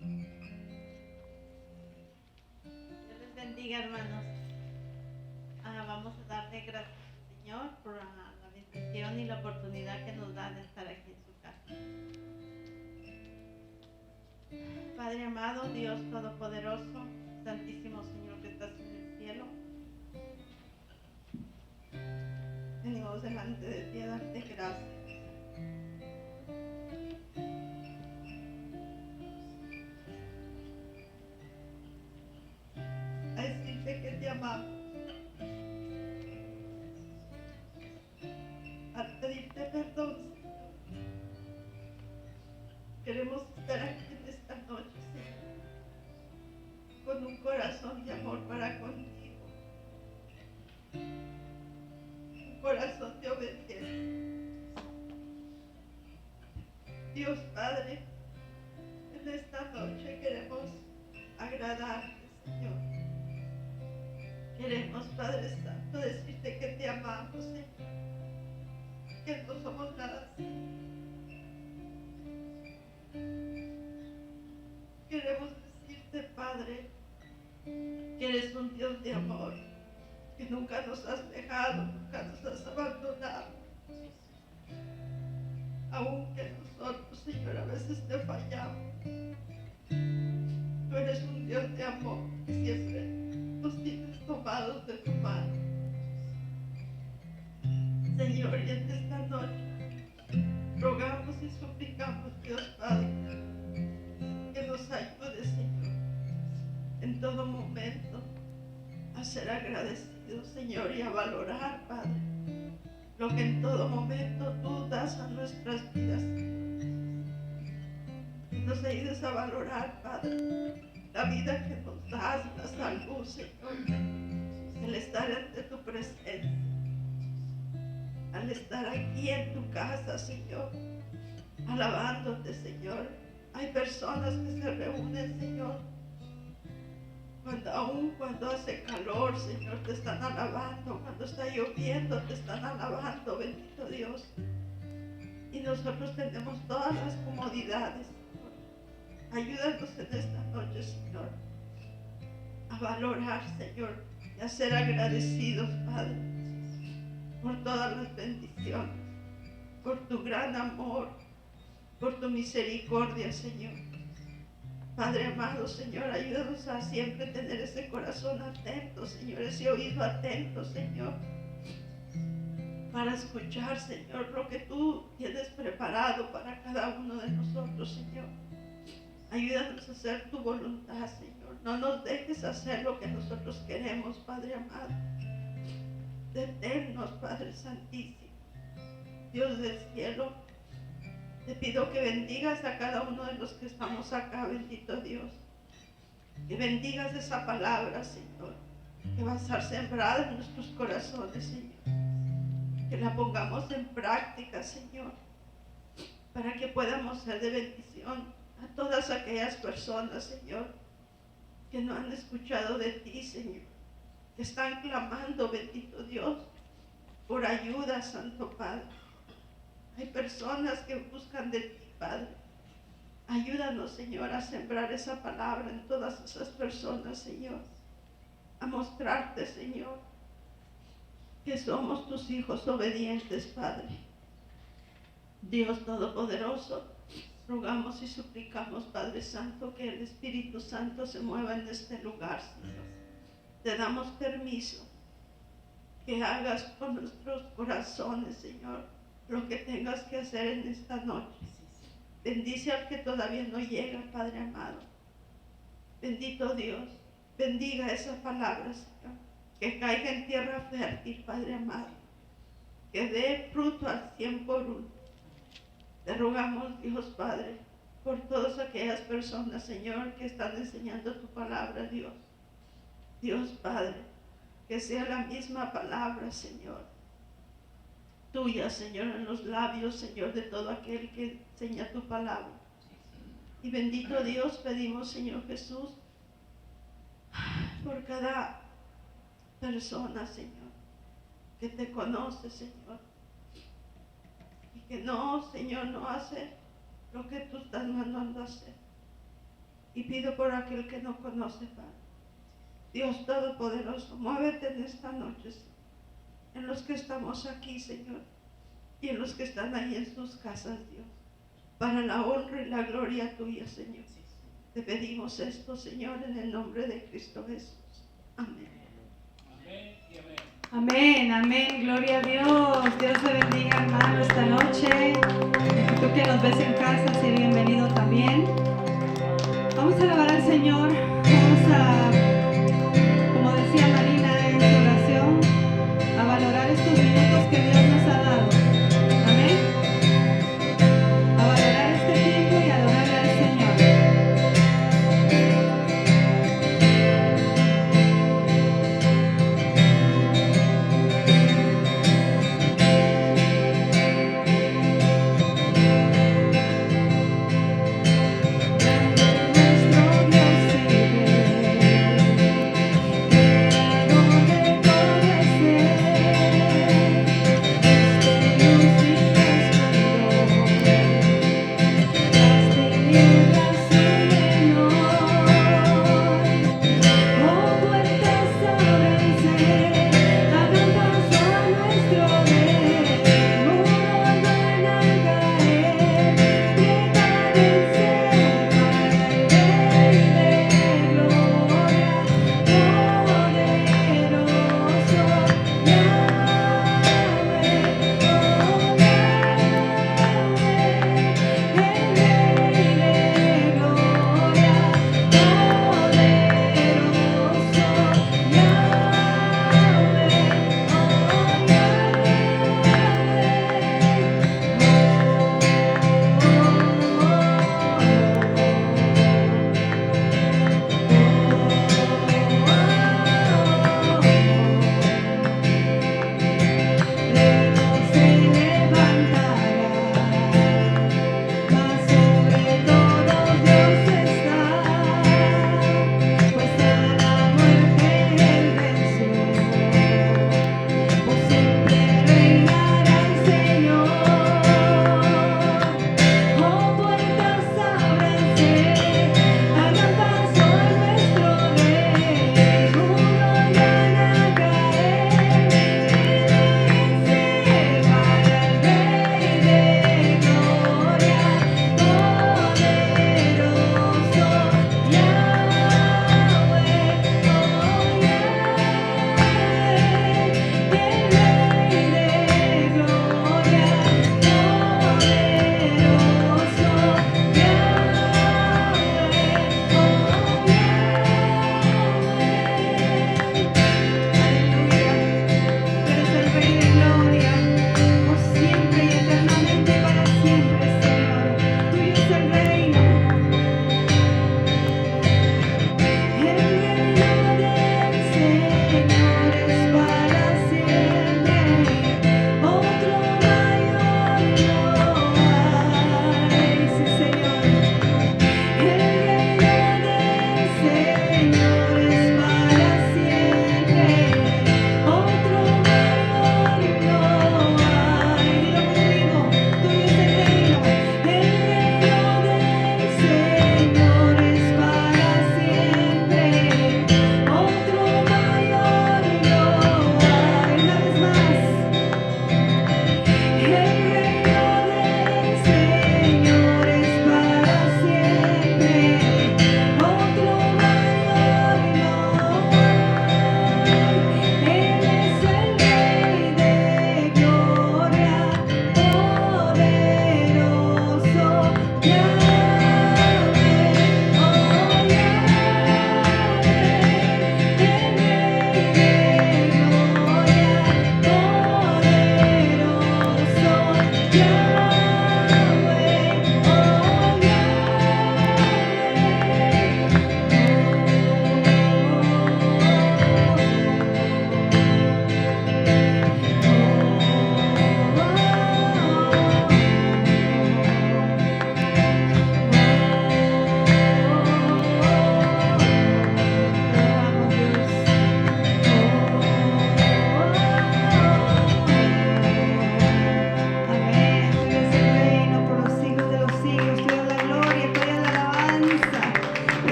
Dios les bendiga, hermanos. Vamos a darle gracias al Señor por la bendición y la oportunidad que nos da de estar aquí en su casa. Padre amado, Dios Todopoderoso, Santísimo Señor que estás en el cielo, venimos delante de ti a darte gracias. A decirte que te amamos, a pedirte perdón, Señor. Queremos estar aquí en esta noche, Señor, con un corazón de amor para contigo, un corazón de obediencia. Dios Padre, en esta noche queremos agradarte, Señor. Queremos, Padre Santo, decirte que te amamos, Señor, que no somos nada sin ti. Queremos decirte, Padre, que eres un Dios de amor, que nunca nos has dejado, nunca nos has abandonado. Aunque nosotros, Señor, a veces te fallamos, tú eres un Dios de amor que siempre nos tienes tomados de tu mano. Señor, y en esta noche rogamos y suplicamos, Dios Padre, que nos ayude, Señor, en todo momento a ser agradecidos, Señor, y a valorar, Padre, lo que en todo momento tú das a nuestras vidas. Que nos ayudes a valorar, Padre, la vida que nos das, la salud, Señor, el estar ante tu presencia, al estar aquí en tu casa, Señor, alabándote, Señor. Hay personas que se reúnen, Señor, cuando hace calor, Señor, te están alabando. Cuando está lloviendo, te están alabando, bendito Dios. Y nosotros tenemos todas las comodidades, Señor. Ayúdanos en esta noche, Señor, a valorar, Señor, y a ser agradecidos, Padre, por todas las bendiciones, por tu gran amor, por tu misericordia, Señor. Padre amado, Señor, ayúdanos a siempre tener ese corazón atento, Señor, ese oído atento, Señor, para escuchar, Señor, lo que tú tienes preparado para cada uno de nosotros, Señor. Ayúdanos a hacer tu voluntad, Señor. No nos dejes hacer lo que nosotros queremos, Padre amado. Deténnos, Padre Santísimo. Dios del cielo, te pido que bendigas a cada uno de los que estamos acá, bendito Dios. Que bendigas esa palabra, Señor, que va a estar sembrada en nuestros corazones, Señor. Que la pongamos en práctica, Señor, para que podamos ser de bendición a todas aquellas personas, Señor, que no han escuchado de ti, Señor, que están clamando, bendito Dios, por ayuda, Santo Padre. Hay personas que buscan de ti, Padre. Ayúdanos, Señor, a sembrar esa palabra en todas esas personas, Señor. A mostrarte, Señor, que somos tus hijos obedientes, Padre. Dios Todopoderoso, rogamos y suplicamos, Padre Santo, que el Espíritu Santo se mueva en este lugar, Señor. Te damos permiso que hagas con nuestros corazones, Señor, lo que tengas que hacer en esta noche. Bendice al que todavía no llega, Padre amado. Bendito Dios, bendiga esa palabra, Señor, que caiga en tierra fértil, Padre amado, que dé fruto al 100 por 1. Te rogamos, Dios Padre, por todas aquellas personas, Señor, que están enseñando tu palabra, Dios. Dios Padre, que sea la misma palabra, Señor, tuya, Señor, en los labios, Señor, de todo aquel que enseña tu palabra. Y bendito Dios, pedimos, Señor Jesús, por cada persona, Señor, que te conoce, Señor, y que no, Señor, no hace lo que tú estás mandando a hacer. y pido por aquel que no conoce, Padre. Dios Todopoderoso, muévete en esta noche, Señor, en los que estamos aquí, Señor, y en los que están ahí en sus casas, Dios, para la honra y la gloria tuya, Señor. Te pedimos esto, Señor, en el nombre de Cristo Jesús. Amén. Amén y amén. Amén, amén, gloria a Dios. Dios te bendiga, hermano, esta noche. Tú que nos ves en casa, sé bienvenido también. Vamos a alabar al Señor. Vamos a, como decía Marina en su oración, a valorar estos minutos que Dios nos ha dado. Amén. A valorar este tiempo y adorarle al Señor. Nuestro Dios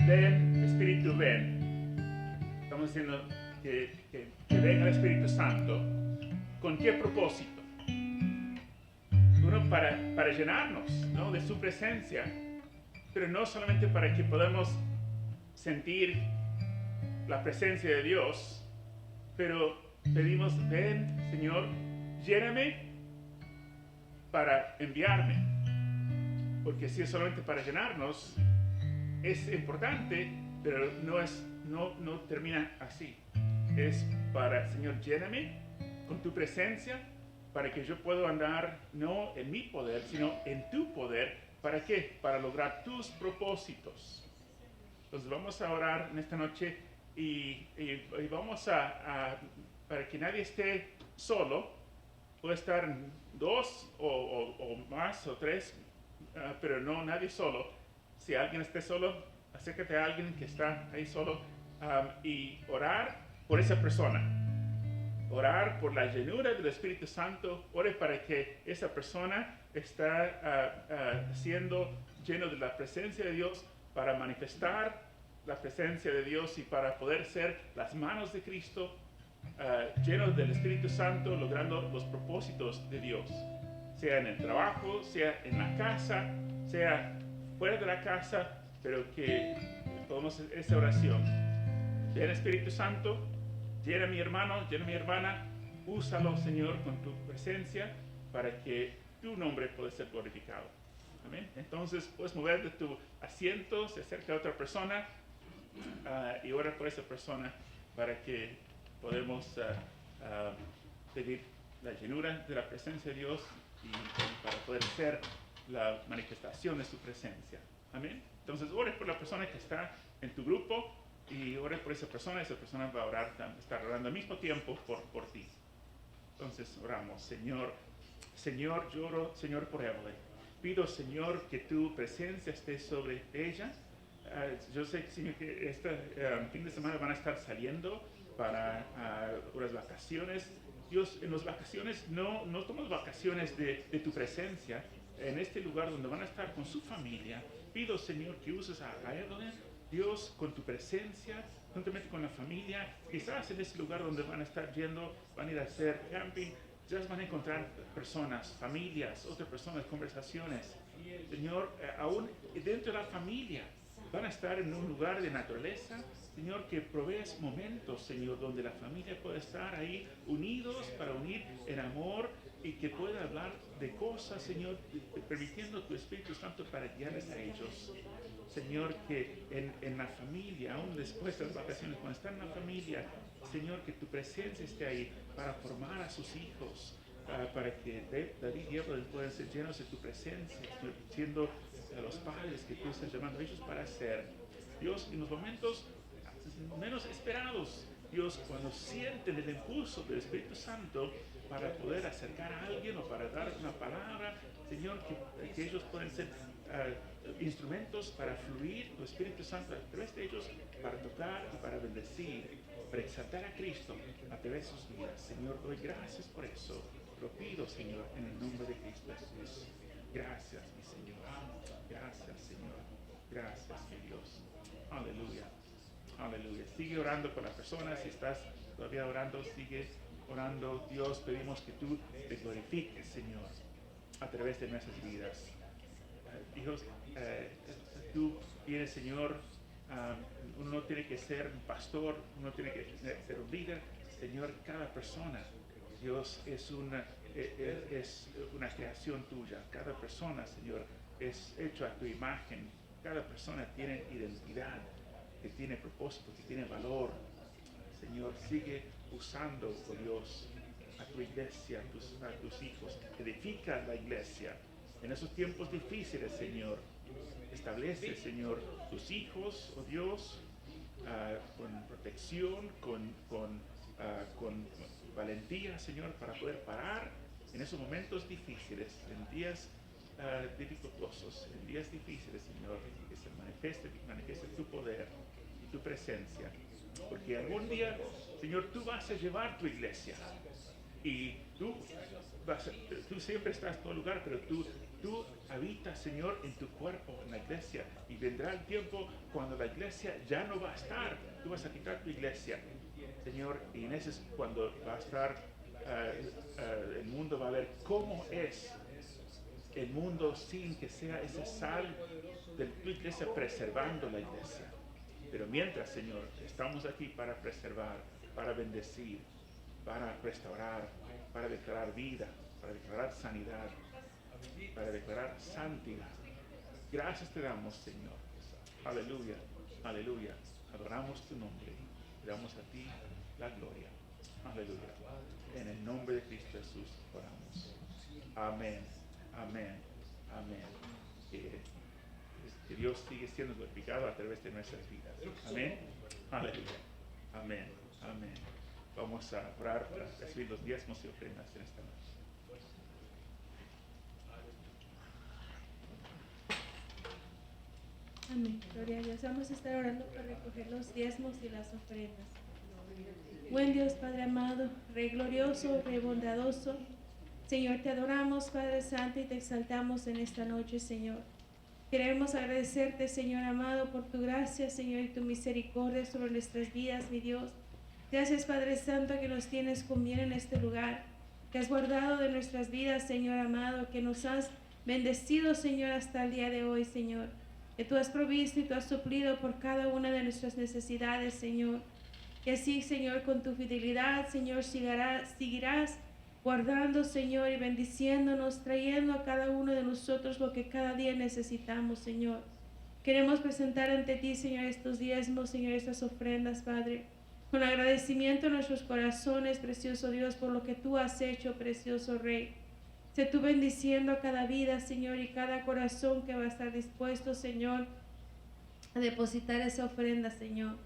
ven, Espíritu, ven. Estamos diciendo que venga el Espíritu Santo. ¿Con qué propósito? Uno, para llenarnos, ¿no?, de su presencia, pero no solamente para que podamos sentir la presencia de Dios, pero pedimos, ven, Señor, lléname para enviarme. Porque si es solamente para llenarnos, es importante, pero no termina así. Es para, Señor, lléname con tu presencia, para que yo pueda andar no en mi poder, sino en tu poder. ¿Para qué? Para lograr tus propósitos. Entonces vamos a orar en esta noche y vamos para que nadie esté solo. Puede estar dos o más o tres, pero no nadie solo. Si alguien esté solo, acércate a alguien que está ahí solo y orar por esa persona. Orar por la llenura del Espíritu Santo. Ore para que esa persona está siendo lleno de la presencia de Dios, para manifestar la presencia de Dios y para poder ser las manos de Cristo, llenos del Espíritu Santo, logrando los propósitos de Dios. Sea en el trabajo, sea en la casa, sea fuera de la casa, pero que podamos hacer esa oración. Ven, Espíritu Santo, llena a mi hermano, llena a mi hermana, úsalo, Señor, con tu presencia para que tu nombre pueda ser glorificado. Amén. Entonces puedes mover de tu asiento, se acerca a otra persona y ora por esa persona para que podamos pedir la llenura de la presencia de Dios y para poder ser la manifestación de su presencia. Amén. Entonces ore por la persona que está en tu grupo y ore por esa persona va a orar, está orando al mismo tiempo por ti. Entonces oramos. Señor, lloro, Señor, por Evelyn. Pido, Señor, que tu presencia esté sobre ella. Yo sé, Señor, que este fin de semana van a estar saliendo para unas vacaciones. Dios, en las vacaciones no tomamos vacaciones de tu presencia. En este lugar donde van a estar con su familia, pido, Señor, que uses a Evelyn, Dios, con tu presencia, juntamente con la familia. Quizás en ese lugar donde van a estar yendo, van a ir a hacer camping, ya van a encontrar personas, familias, otras personas, conversaciones. Señor, aún dentro de la familia, van a estar en un lugar de naturaleza. Señor, que provees momentos, Señor, donde la familia pueda estar ahí unidos para unir en amor y que pueda hablar de cosas, Señor, permitiendo tu Espíritu Santo para guiarles a ellos. Señor, que en la familia, aún después de las vacaciones, cuando están en la familia, Señor, que tu presencia esté ahí para formar a sus hijos, para que David y Evelyn puedan ser llenos de tu presencia, Señor, siendo los padres que tú estás llamando a ellos para ser. Dios, en los momentos menos esperados, Dios, cuando sienten el impulso del Espíritu Santo para poder acercar a alguien o para dar una palabra, Señor, que ellos pueden ser instrumentos para fluir tu Espíritu Santo a través de ellos, para tocar y para bendecir, para exaltar a Cristo a través de sus vidas. Señor, doy gracias por eso. Lo pido, Señor, en el nombre de Cristo Jesús. Gracias, mi Señor. Gracias, Señor. Gracias, mi Dios. Aleluya. Aleluya. Sigue orando por la persona. Si estás todavía orando, sigue orando. Dios, pedimos que tú te glorifiques, Señor, a través de nuestras vidas. Dios, tú tienes, Señor, uno no tiene que ser un pastor, uno tiene que ser un líder. Señor, cada persona, Dios, es una creación tuya. Cada persona, Señor, es hecho a tu imagen. Cada persona tiene identidad, que tiene propósito, que tiene valor. Señor, sigue usando, oh Dios, a tu iglesia, a tus hijos. Edifica la iglesia. En esos tiempos difíciles, Señor, establece, Señor, tus hijos, oh Dios, con protección, con valentía, Señor, para poder parar en esos momentos difíciles, en días dificultosos, en días difíciles, Señor, que se manifieste tu poder y tu presencia. Porque algún día, Señor, tú vas a llevar tu iglesia y tú siempre estás en todo lugar, pero tú Tú habitas, Señor, en tu cuerpo, en la iglesia, y vendrá el tiempo cuando la iglesia ya no va a estar. Tú vas a quitar tu iglesia, Señor, y en ese es cuando va a estar, el mundo va a ver cómo es el mundo sin que sea ese sal de tu iglesia preservando la iglesia. Pero mientras, Señor, estamos aquí para preservar, para bendecir, para restaurar, para declarar vida, para declarar sanidad, para declarar santidad. Gracias te damos, Señor. Aleluya, aleluya. Adoramos tu nombre. Te damos a ti la gloria. Aleluya. En el nombre de Cristo Jesús oramos. Amén, amén, amén. Que Dios sigue siendo glorificado a través de nuestras vidas. Amén. Aleluya. Amén, amén. Vamos a orar para recibir los diezmos y ofrendas en esta noche. Amén. Gloria a Dios. Vamos a estar orando para recoger los diezmos y las ofrendas. Buen Dios, Padre amado, Rey glorioso, Rey bondadoso, Señor, te adoramos, Padre Santo, y te exaltamos en esta noche, Señor. Queremos agradecerte, Señor amado, por tu gracia, Señor, y tu misericordia sobre nuestras vidas, mi Dios. Gracias, Padre Santo, que nos tienes con bien en este lugar, que has guardado de nuestras vidas, Señor amado, que nos has bendecido, Señor, hasta el día de hoy, Señor. Que tú has provisto y tú has suplido por cada una de nuestras necesidades, Señor. Que así, Señor, con tu fidelidad, Señor, seguirás guardando, Señor, y bendiciéndonos, trayendo a cada uno de nosotros lo que cada día necesitamos, Señor. Queremos presentar ante ti, Señor, estos diezmos, Señor, estas ofrendas, Padre, con agradecimiento en nuestros corazones, precioso Dios, por lo que tú has hecho, precioso Rey. Sé tú bendiciendo a cada vida, Señor, y cada corazón que va a estar dispuesto, Señor, a depositar esa ofrenda, Señor.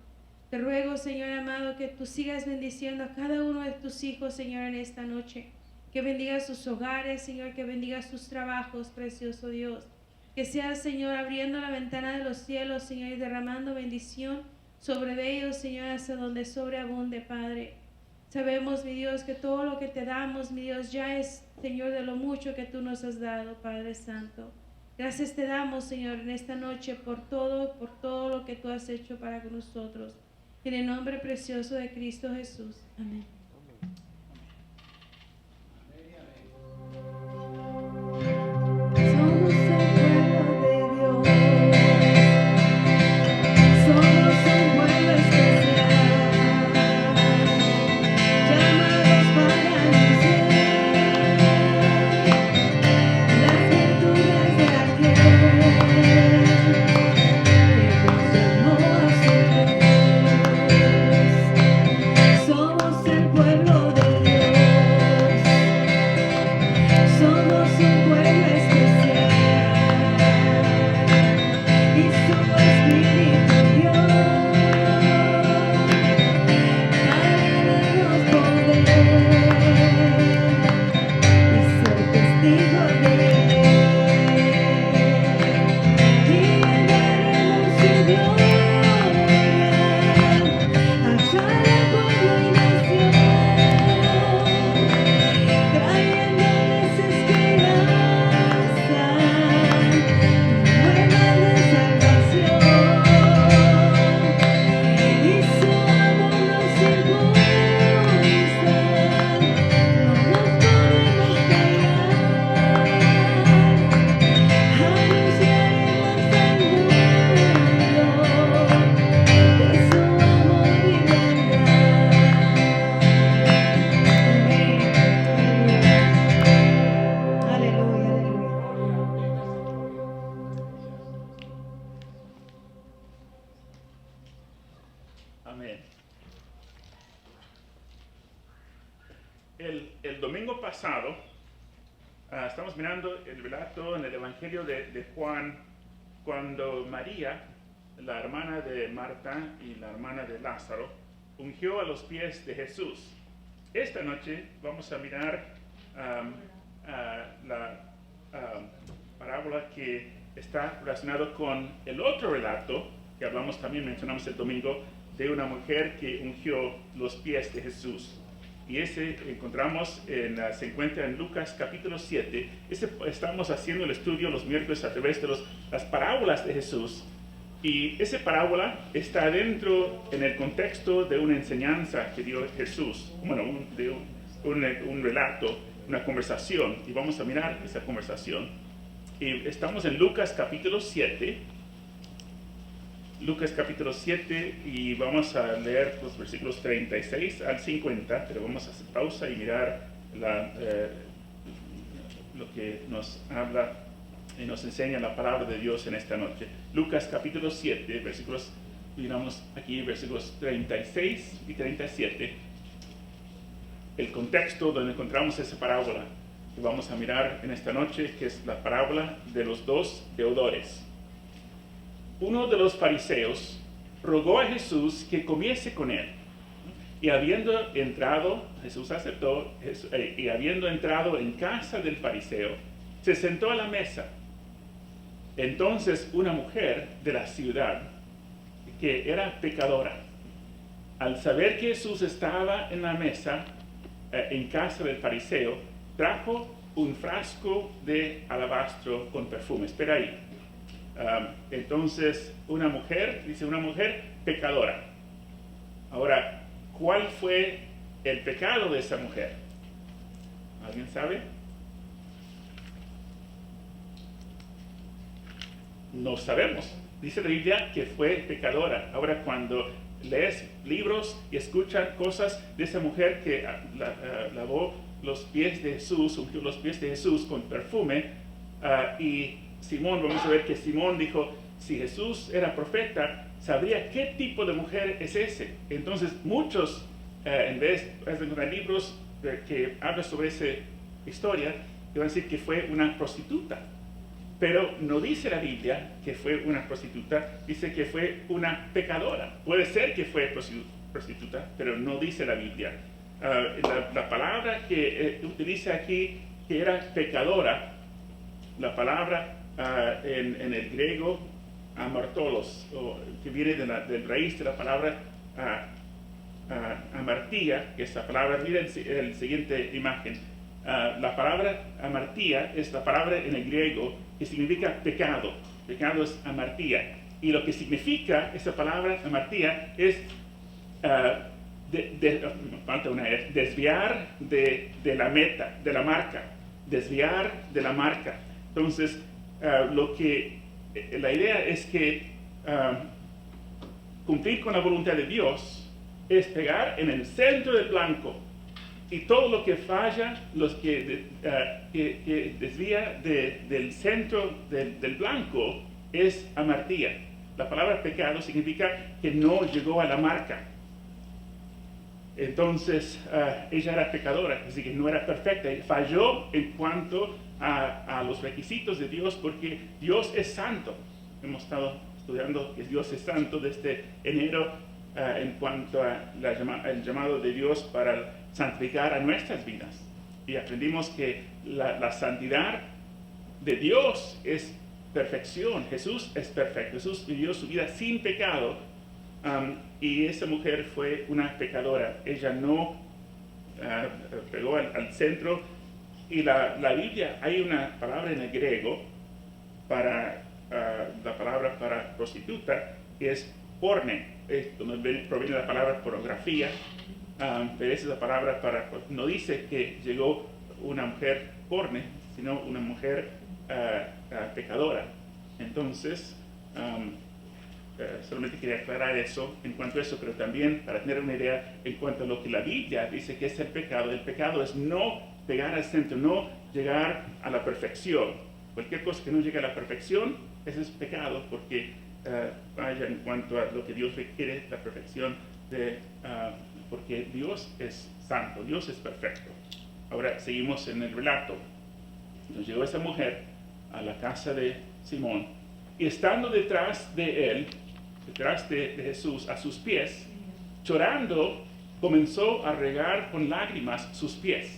Te ruego, Señor amado, que tú sigas bendiciendo a cada uno de tus hijos, Señor, en esta noche. Que bendiga sus hogares, Señor, que bendiga sus trabajos, precioso Dios. Que seas, Señor, abriendo la ventana de los cielos, Señor, y derramando bendición sobre ellos, Señor, hasta donde sobreabunde, Padre. Sabemos, mi Dios, que todo lo que te damos, mi Dios, ya es, Señor, de lo mucho que tú nos has dado, Padre Santo. Gracias te damos, Señor, en esta noche por todo lo que tú has hecho para nosotros. En el nombre precioso de Cristo Jesús. Amén. Somos el pueblo de Dios, somos un pueblo especial, llamados para anunciar las virtudes de aquel que nos llamó a su Dios. Somos el pueblo de Dios, somos un pueblo especial y su Espíritu Dios para darnos poder y ser testigos de Él, y daremos su gloria a cada pueblo y nación, trayéndoles esperanza nueva de salvación, y su amor nos impulsa, no nos podemos callar, anunciaremos al mundo de su amor y verdad. Aleluya, aleluya. Amén. El domingo pasado estamos mirando el relato en el Evangelio de Juan cuando María, la hermana de Marta y la hermana de Lázaro, ungió a los pies de Jesús. Esta noche vamos a mirar la parábola que está relacionada con el otro relato que hablamos también, mencionamos el domingo, de una mujer que ungió los pies de Jesús. y ese encontramos se encuentra en Lucas capítulo 7. Estamos haciendo el estudio los miércoles a través de las parábolas de Jesús. Y esa parábola está dentro, en el contexto de una enseñanza que dio Jesús, bueno, un relato, una conversación, y vamos a mirar esa conversación. Y estamos en Lucas capítulo 7, y vamos a leer los versículos 36 al 50, pero vamos a hacer pausa y mirar lo que nos habla y nos enseña la palabra de Dios en esta noche. Lucas capítulo 7, versículos, miramos aquí versículos 36 y 37, el contexto donde encontramos esa parábola que vamos a mirar en esta noche, que es la parábola de los dos deudores. Uno de los fariseos rogó a Jesús que comiese con él. Y habiendo entrado, Jesús aceptó, y habiendo entrado en casa del fariseo, se sentó a la mesa. Entonces una mujer de la ciudad, que era pecadora, al saber que Jesús estaba en la mesa, en casa del fariseo, trajo un frasco de alabastro con perfume. Espera ahí. Entonces una mujer pecadora. Ahora, ¿cuál fue el pecado de esa mujer? ¿Alguien sabe? No sabemos. Dice la Biblia que fue pecadora. Ahora, cuando lees libros y escuchas cosas de esa mujer que lavó los pies de Jesús, ungió los pies de Jesús con perfume, y Simón, vamos a ver que Simón dijo, si Jesús era profeta, sabría qué tipo de mujer es ese. Entonces muchos, en vez de encontrar libros que hablan sobre esa historia, te van a decir que fue una prostituta. Pero no dice la Biblia que fue una prostituta, dice que fue una pecadora. Puede ser que fue prostituta, pero no dice la Biblia. La palabra que utiliza aquí, que era pecadora, la palabra en el griego amartolos, que viene del raíz de la palabra amartía, que es la palabra, miren la siguiente imagen. La palabra amartía es la palabra en el griego que significa pecado. Pecado es amartía. Y lo que significa esa palabra amartía es desviar de la meta, de la marca. Desviar de la marca. Entonces, la idea es que cumplir con la voluntad de Dios es pegar en el centro del blanco. Y todo lo que falla, que desvía del centro del blanco, es amartía. La palabra pecado significa que no llegó a la marca. Entonces, ella era pecadora, así que no era perfecta. Falló en cuanto a los requisitos de Dios, porque Dios es santo. Hemos estado estudiando que Dios es santo desde enero en cuanto al llamado de Dios para santificar a nuestras vidas. Y aprendimos que la santidad de Dios es perfección. Jesús es perfecto. Jesús vivió su vida sin pecado, y esa mujer fue una pecadora. Ella no pegó al centro. Y la Biblia, hay una palabra en el griego para la palabra para prostituta, que es porne. Esto proviene de la palabra pornografía. Pero esa es la palabra no dice que llegó una mujer porne, sino una mujer pecadora. Entonces, solamente quería aclarar eso en cuanto a eso, pero también para tener una idea en cuanto a lo que la Biblia dice que es el pecado. El pecado es no pegar al centro, no llegar a la perfección. Cualquier cosa que no llegue a la perfección, ese es pecado, porque vaya en cuanto a lo que Dios requiere, la perfección porque Dios es santo, Dios es perfecto. Ahora seguimos en el relato. Nos llegó esa mujer a la casa de Simón, y estando detrás de él, detrás de Jesús, a sus pies, llorando, comenzó a regar con lágrimas sus pies,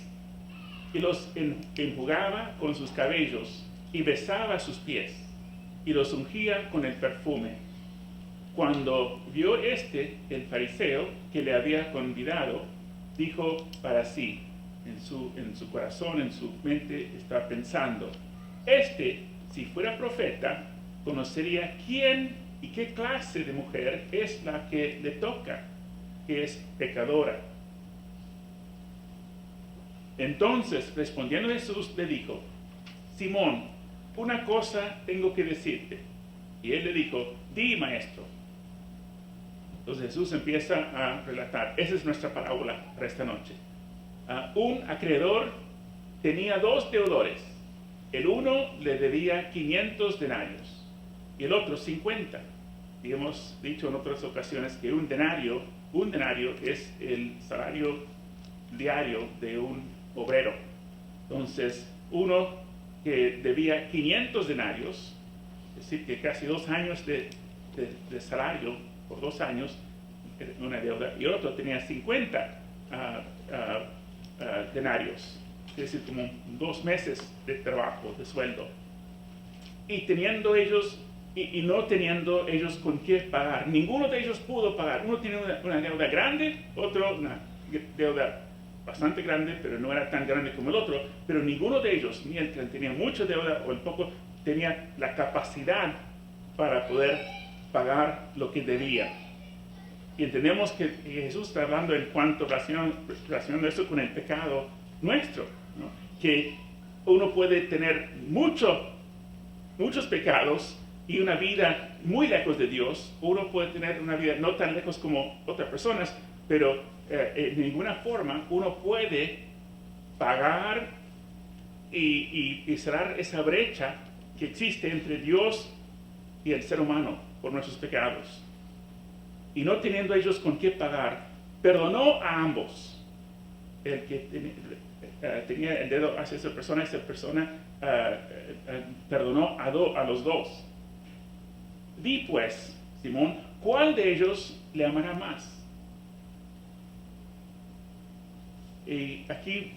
y los enjugaba con sus cabellos, y besaba sus pies, y los ungía con el perfume. Cuando vio el fariseo que le había convidado, dijo para sí, en su corazón, en su mente, estaba pensando, si fuera profeta, conocería quién y qué clase de mujer es la que le toca, que es pecadora. Entonces, respondiendo Jesús, le dijo, Simón, una cosa tengo que decirte. Y él le dijo, di, maestro. Entonces Jesús empieza a relatar, esa es nuestra parábola para esta noche. Un acreedor tenía 2 deudores. El uno le debía 500 denarios y el otro 50. Y hemos dicho en otras ocasiones que un denario es el salario diario de un obrero. Entonces, uno que debía 500 denarios, es decir, que casi 2 años de salario por 2 años, una deuda, y otro tenía 50 denarios, es decir, como 2 meses de trabajo, de sueldo. Y teniendo ellos, y no teniendo ellos con qué pagar, ninguno de ellos pudo pagar. Uno tiene una deuda grande, otro una deuda bastante grande, pero no era tan grande como el otro, pero ninguno de ellos, ni el que tenía mucha deuda o el poco, tenía la capacidad para poder pagar lo que debía. Y entendemos que Jesús está hablando en cuanto relacionando eso con el pecado nuestro, ¿no? Que uno puede tener muchos pecados y una vida muy lejos de Dios. Uno puede tener una vida no tan lejos como otras personas, pero de ninguna forma uno puede pagar y cerrar esa brecha que existe entre Dios y el ser humano por nuestros pecados. Y no teniendo ellos con qué pagar, perdonó a ambos. El que tenía el dedo hacia esa persona perdonó a los 2. Di pues, Simón, ¿cuál de ellos le amará más? Y aquí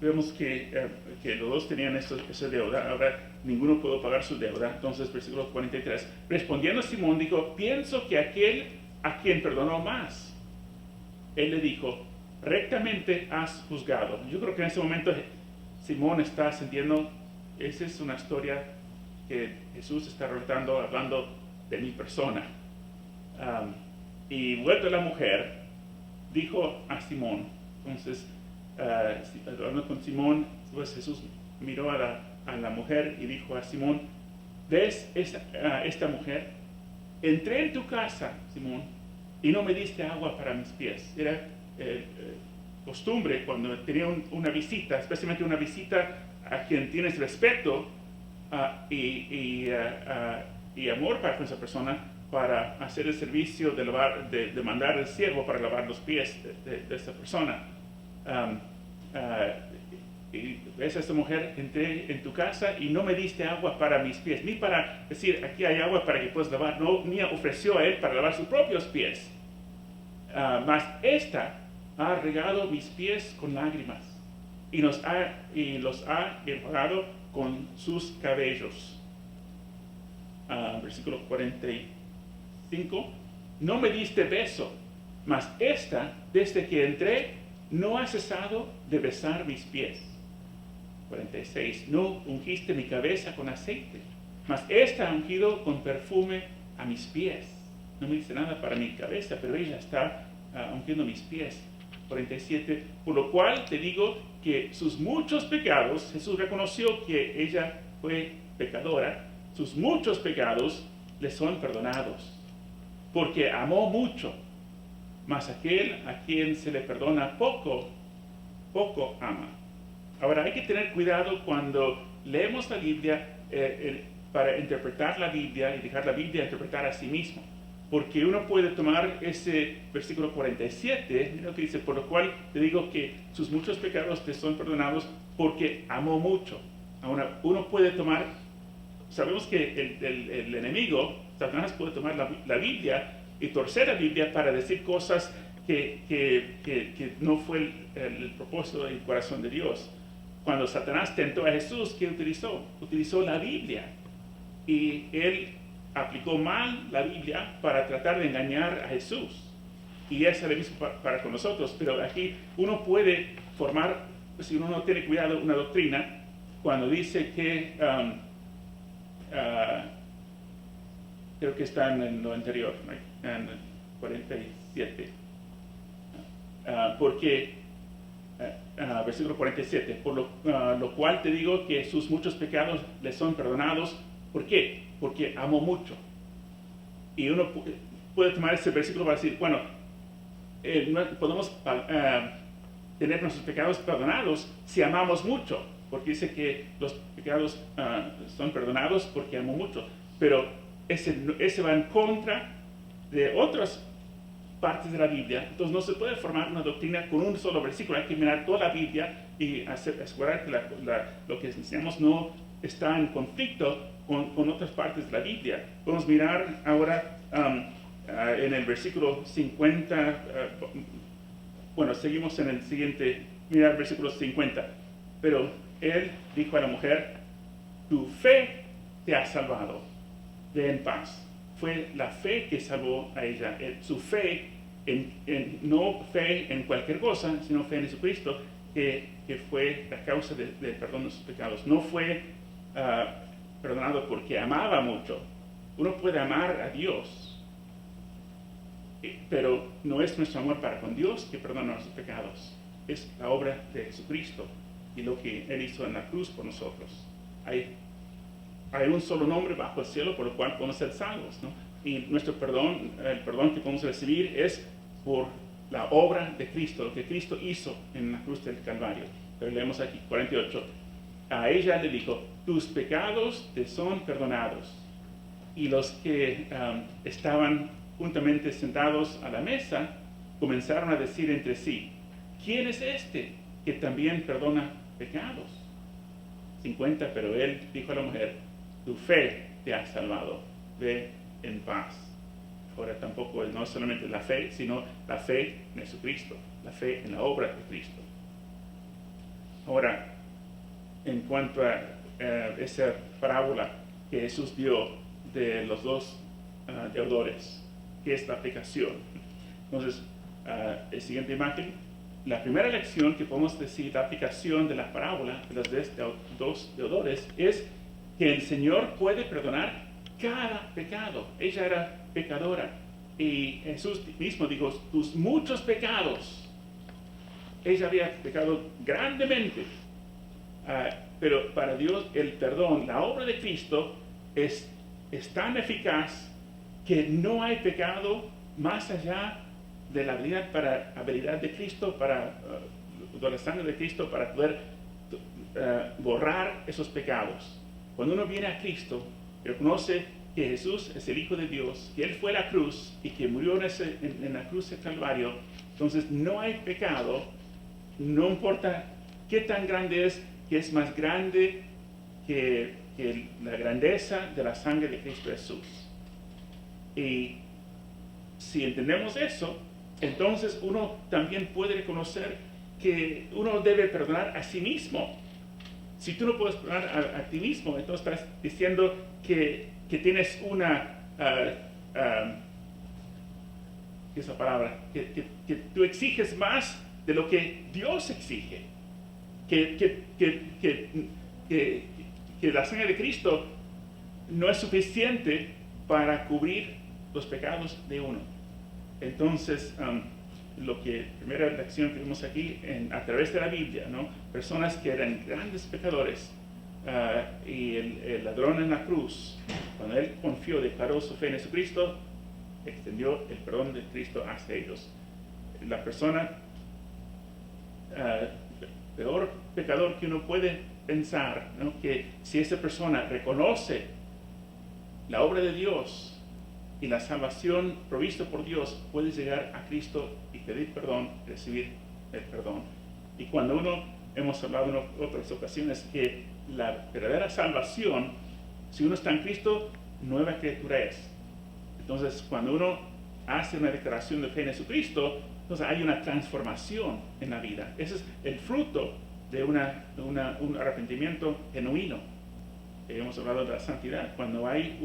vemos que los 2 tenían esa deuda. Ahora ninguno pudo pagar su deuda. Entonces, versículo 43. Respondiendo Simón dijo, pienso que aquel a quien perdonó más. Él le dijo, rectamente has juzgado. Yo creo que en ese momento Simón está sintiendo, esa es una historia que Jesús está relatando, hablando de mi persona. Y vuelto a la mujer, dijo a Simón, entonces, hablando con Simón, pues Jesús miró a la mujer y dijo a Simón, ¿ves esta mujer? Entré en tu casa, Simón, y no me diste agua para mis pies. Era costumbre cuando tenía una visita, especialmente una visita a quien tienes respeto y amor para esa persona, para hacer el servicio de mandar el siervo para lavar los pies de esa persona. Y ves a esta mujer, entré en tu casa y no me diste agua para mis pies, ni para decir, aquí hay agua para que puedas lavar, no, ni ofreció a él para lavar sus propios pies. Mas esta ha regado mis pies con lágrimas y los ha enjuagado con sus cabellos. Versículo 45. No me diste beso, mas esta, desde que entré, no ha cesado de besar mis pies. 46. No ungiste mi cabeza con aceite, mas esta ha ungido con perfume a mis pies. No me dice nada para mi cabeza, pero ella está ungiendo mis pies. 47. Por lo cual te digo que sus muchos pecados, Jesús reconoció que ella fue pecadora, sus muchos pecados le son perdonados, porque amó mucho. Mas aquel a quien se le perdona poco, poco ama. Ahora hay que tener cuidado cuando leemos la Biblia para interpretar la Biblia y dejar la Biblia interpretar a sí mismo. Porque uno puede tomar ese versículo 47, mira lo que dice, por lo cual te digo que sus muchos pecados te son perdonados porque amó mucho. Ahora, uno puede tomar, sabemos que el enemigo, Satanás, puede tomar la Biblia y torcer la Biblia para decir cosas que no fue el propósito del corazón de Dios. Cuando Satanás tentó a Jesús, ¿qué utilizó? Utilizó la Biblia. Y él aplicó mal la Biblia para tratar de engañar a Jesús. Y es lo mismo para con nosotros. Pero aquí uno puede formar, si uno no tiene cuidado, una doctrina cuando dice que, creo que está en lo anterior, ¿no? En 47. Porque, versículo 47, por lo cual te digo que sus muchos pecados le son perdonados. ¿Por qué? Porque amó mucho. Y uno puede tomar ese versículo para decir, bueno, podemos tener nuestros pecados perdonados si amamos mucho, porque dice que los pecados son perdonados porque amó mucho. Pero ese va en contra de otras partes de la Biblia. Entonces no se puede formar una doctrina con un solo versículo. Hay que mirar toda la Biblia y asegurar que lo que enseñamos no está en conflicto con otras partes de la Biblia. Podemos mirar ahora en el versículo 50, bueno, seguimos en el siguiente, mirar el versículo 50. Pero él dijo a la mujer, tu fe te ha salvado, ve en paz. Fue la fe que salvó a ella. Su fe, no fe en cualquier cosa, sino fe en Jesucristo, que fue la causa del perdón de sus pecados. No fue perdonado porque amaba mucho. Uno puede amar a Dios, pero no es nuestro amor para con Dios que perdona nuestros pecados. Es la obra de Jesucristo y lo que Él hizo en la cruz por nosotros. Hay un solo nombre bajo el cielo por el cual podemos ser salvos, ¿no? Y nuestro perdón, el perdón que podemos recibir es por la obra de Cristo, lo que Cristo hizo en la cruz del Calvario. Pero leemos aquí, 48. A ella le dijo, tus pecados te son perdonados. Y los que estaban juntamente sentados a la mesa comenzaron a decir entre sí, ¿quién es este que también perdona pecados? 50. Pero él dijo a la mujer, tu fe te ha salvado, ve en paz. Ahora tampoco no es solamente la fe, sino la fe en Jesucristo, la fe en la obra de Cristo. Ahora, en cuanto a esa parábola que Jesús dio de los dos deudores, ¿qué es la aplicación? Entonces, la siguiente imagen, la primera lección que podemos decir, la aplicación de la parábola de los dos deudores, es que el Señor puede perdonar cada pecado. Ella era pecadora y Jesús mismo dijo, tus muchos pecados. Ella había pecado grandemente, pero para Dios el perdón, la obra de Cristo es tan eficaz que no hay pecado más allá de la habilidad de Cristo, de la sangre de Cristo para poder borrar esos pecados. Cuando uno viene a Cristo, reconoce que Jesús es el Hijo de Dios, que Él fue a la cruz y que murió en la cruz del Calvario, entonces no hay pecado, no importa qué tan grande es, que es más grande que la grandeza de la sangre de Cristo Jesús. Y si entendemos eso, entonces uno también puede reconocer que uno debe perdonar a sí mismo. Si tú no puedes perdonar a ti mismo, entonces estás diciendo que tienes esa palabra, que tú exiges más de lo que Dios exige. Que la sangre de Cristo no es suficiente para cubrir los pecados de uno. Entonces, primera lección que vimos aquí a través de la Biblia, ¿no? Personas que eran grandes pecadores, y el ladrón en la cruz, cuando él confió, declaró su fe en Jesucristo, extendió el perdón de Cristo hacia ellos. La persona peor pecador que uno puede pensar, ¿no? Que si esa persona reconoce la obra de Dios y la salvación provista por Dios, puede llegar a Cristo y pedir perdón, recibir el perdón. Y cuando hemos hablado en otras ocasiones que la verdadera salvación, si uno está en Cristo, nueva criatura es. Entonces, cuando uno hace una declaración de fe en Jesucristo, entonces hay una transformación en la vida. Ese es el fruto de un arrepentimiento genuino. Hemos hablado de la santidad. Cuando hay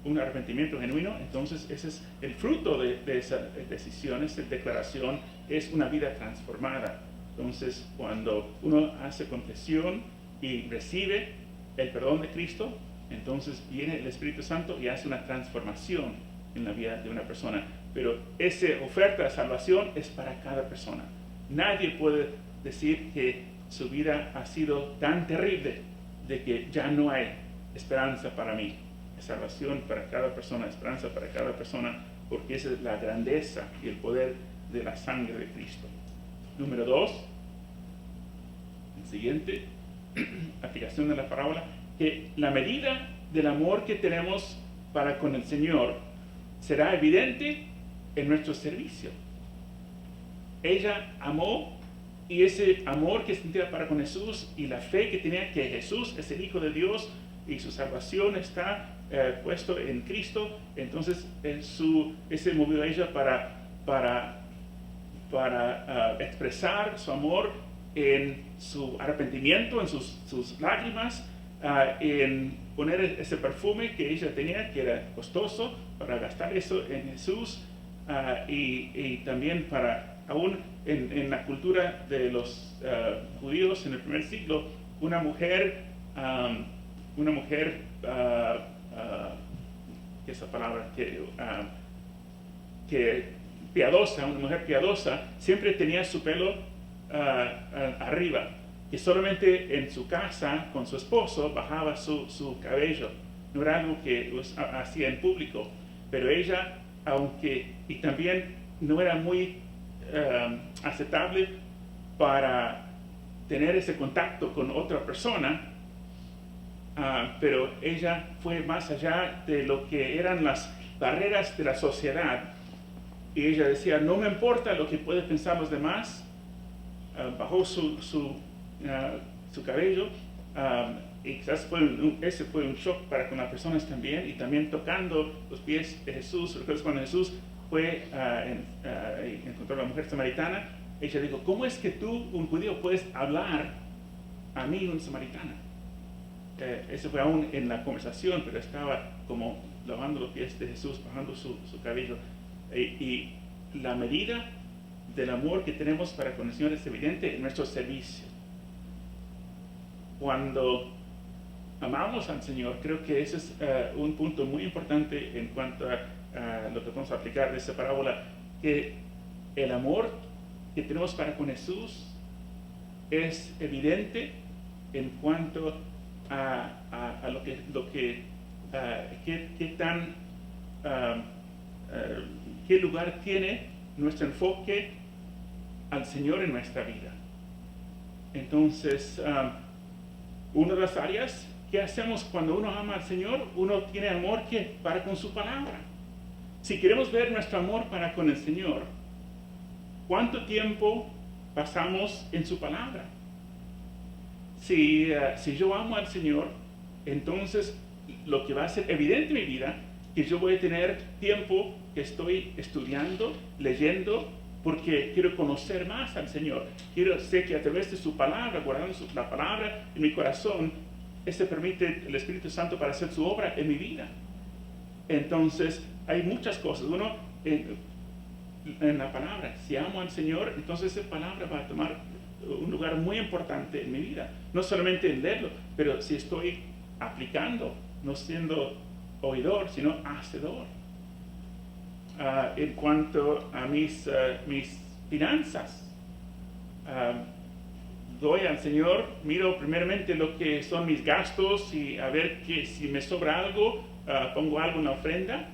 un arrepentimiento genuino, entonces ese es el fruto de esa decisión, esa declaración, es una vida transformada. Entonces, cuando uno hace confesión y recibe el perdón de Cristo, entonces viene el Espíritu Santo y hace una transformación en la vida de una persona. Pero esa oferta de salvación es para cada persona. Nadie puede decir que su vida ha sido tan terrible de que ya no hay esperanza para mí. Salvación para cada persona, esperanza para cada persona, porque esa es la grandeza y el poder de la sangre de Cristo. Número 2, el siguiente, aplicación de la parábola, que la medida del amor que tenemos para con el Señor será evidente en nuestro servicio. Ella amó, y ese amor que sentía para con Jesús y la fe que tenía que Jesús es el Hijo de Dios y su salvación está puesto en Cristo, entonces ese movió a ella para expresar su amor en su arrepentimiento, en sus lágrimas, en poner ese perfume que ella tenía, que era costoso, para gastar eso en Jesús, y también aún en la cultura de los judíos en el primer siglo, una mujer ¿qué es esa palabra? Que piadosa, una mujer piadosa, siempre tenía su pelo arriba, que solamente en su casa con su esposo bajaba su cabello. No era algo que hacía en público, pero ella, y también no era muy aceptable para tener ese contacto con otra persona, pero ella fue más allá de lo que eran las barreras de la sociedad, y ella decía, no me importa lo que pueden pensar los demás. Bajó su cabello, y quizás ese fue un shock para con las personas también, y también tocando los pies de Jesús. Recuerdo cuando Jesús fue y encontró a la mujer samaritana, ella dijo, ¿cómo es que tú, un judío, puedes hablar a mí, un samaritana? Eso fue aún en la conversación, pero estaba como lavando los pies de Jesús, bajando su cabello. Y la medida del amor que tenemos para con el Señor es evidente en nuestro servicio. Cuando amamos al Señor, creo que ese es un punto muy importante en cuanto a lo que vamos a aplicar de esta parábola, que el amor que tenemos para con Jesús es evidente en cuanto a qué lugar tiene nuestro enfoque al Señor en nuestra vida. Entonces, una de las áreas que hacemos cuando uno ama al Señor, uno tiene amor para con su palabra. Si queremos ver nuestro amor para con el Señor, ¿cuánto tiempo pasamos en su palabra? Si yo amo al Señor, entonces lo que va a ser evidente en mi vida, que yo voy a tener tiempo que estoy estudiando, leyendo, porque quiero conocer más al Señor. Sé que a través de su palabra, guardando la palabra en mi corazón, ese permite el Espíritu Santo para hacer su obra en mi vida. Entonces, hay muchas cosas. Uno, en la palabra, si amo al Señor, entonces esa palabra va a tomar un lugar muy importante en mi vida. No solamente en leerlo, pero si estoy aplicando, no siendo oidor, sino hacedor. En cuanto a mis finanzas, doy al Señor, miro primeramente lo que son mis gastos y a ver que si me sobra algo, pongo algo en la ofrenda.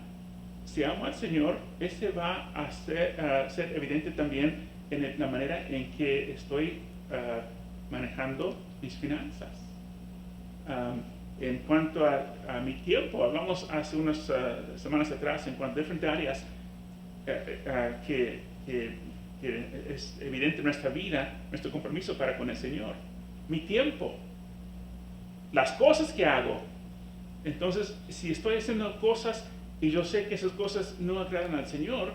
Si amo al Señor, ese va a ser evidente también en la manera en que estoy manejando mis finanzas. En cuanto a mi tiempo, hablamos hace unas semanas atrás en cuanto a diferentes áreas que es evidente en nuestra vida, nuestro compromiso para con el Señor. Mi tiempo, las cosas que hago. Entonces, si estoy haciendo cosas y yo sé que esas cosas no agradan al Señor,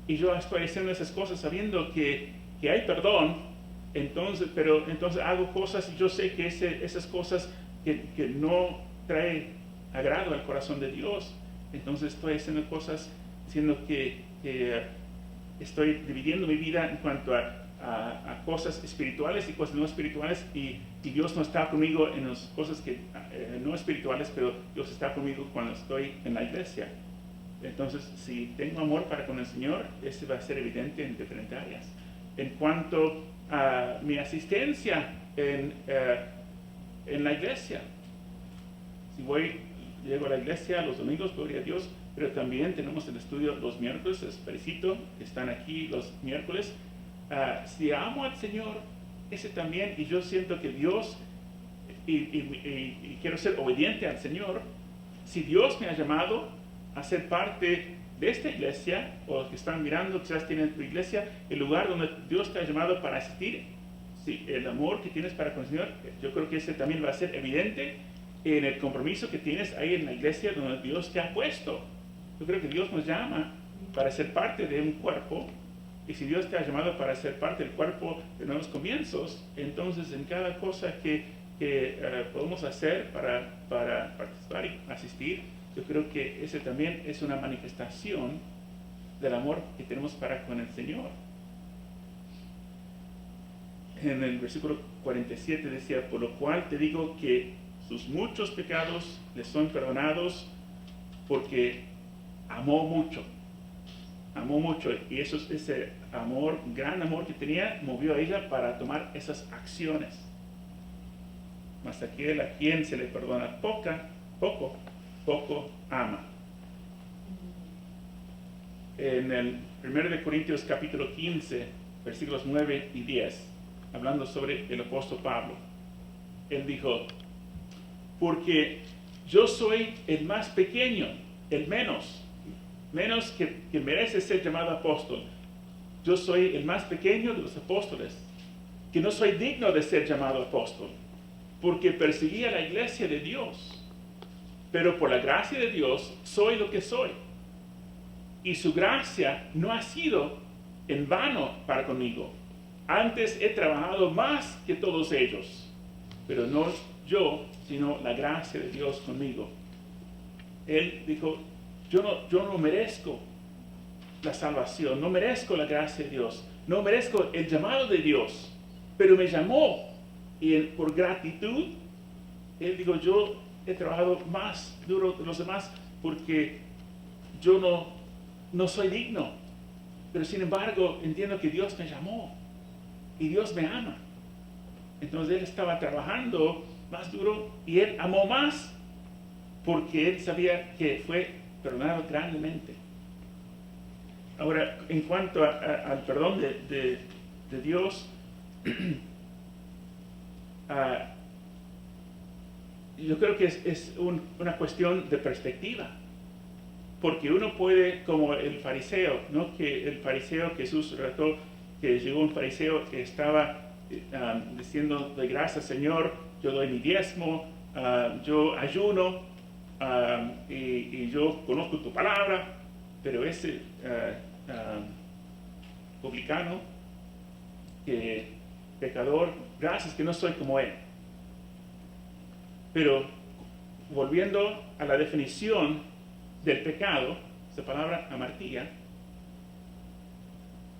y yo estoy haciendo esas cosas sabiendo que hay perdón, entonces hago cosas y yo sé que esas cosas que no trae agrado al corazón de Dios, Entonces estoy haciendo cosas, diciendo que estoy dividiendo mi vida en cuanto a cosas espirituales y cosas no espirituales, y Dios no está conmigo en las cosas que no espirituales, pero Dios está conmigo cuando estoy en la iglesia. Entonces, si tengo amor para con el Señor, ese va a ser evidente en diferentes áreas. En cuanto a mi asistencia en la iglesia, si llego a la iglesia los domingos, gloria a Dios, pero también tenemos el estudio los miércoles, les felicito que están aquí los miércoles. Si amo al Señor, ese también, y yo siento que Dios, y quiero ser obediente al Señor, si Dios me ha llamado a ser parte de esta iglesia, o los que están mirando, quizás tienen tu iglesia, el lugar donde Dios te ha llamado para asistir, sí, el amor que tienes para con el Señor, yo creo que ese también va a ser evidente en el compromiso que tienes ahí en la iglesia donde Dios te ha puesto. Yo creo que Dios nos llama para ser parte de un cuerpo, y si Dios te ha llamado para ser parte del cuerpo de nuevos comienzos, entonces en cada cosa que podemos hacer para participar y asistir, yo creo que ese también es una manifestación del amor que tenemos para con el Señor. En el versículo 47 decía, por lo cual te digo que sus muchos pecados les son perdonados, porque amó mucho, y ese amor, gran amor que tenía, movió a ella para tomar esas acciones. Mas aquel a quien se le perdona poco ama. En el 1 de Corintios capítulo 15, versículos 9 y 10, hablando sobre el apóstol Pablo, él dijo, porque yo soy el más pequeño, el menos que merece ser llamado apóstol. Yo soy el más pequeño de los apóstoles, que no soy digno de ser llamado apóstol, porque perseguí a la iglesia de Dios. Pero por la gracia de Dios soy lo que soy. Y su gracia no ha sido en vano para conmigo. Antes he trabajado más que todos ellos, pero no yo, sino la gracia de Dios conmigo. Él dijo, yo no merezco la salvación, no merezco la gracia de Dios, no merezco el llamado de Dios, pero me llamó, y por gratitud, él dijo, yo he trabajado más duro de los demás porque yo no soy digno, pero sin embargo entiendo que Dios me llamó y Dios me ama. Entonces él estaba trabajando más duro y él amó más porque él sabía que fue perdonado grandemente. Ahora, en cuanto al perdón de Dios, yo creo que es una cuestión de perspectiva, porque uno puede, como el fariseo, ¿no? Que el fariseo, Jesús relató que llegó un fariseo que estaba diciendo, doy gracias Señor, yo doy mi diezmo, yo ayuno, y yo conozco tu palabra, pero ese publicano, que pecador, gracias que no soy como él. Pero volviendo a la definición del pecado, esa palabra amartía,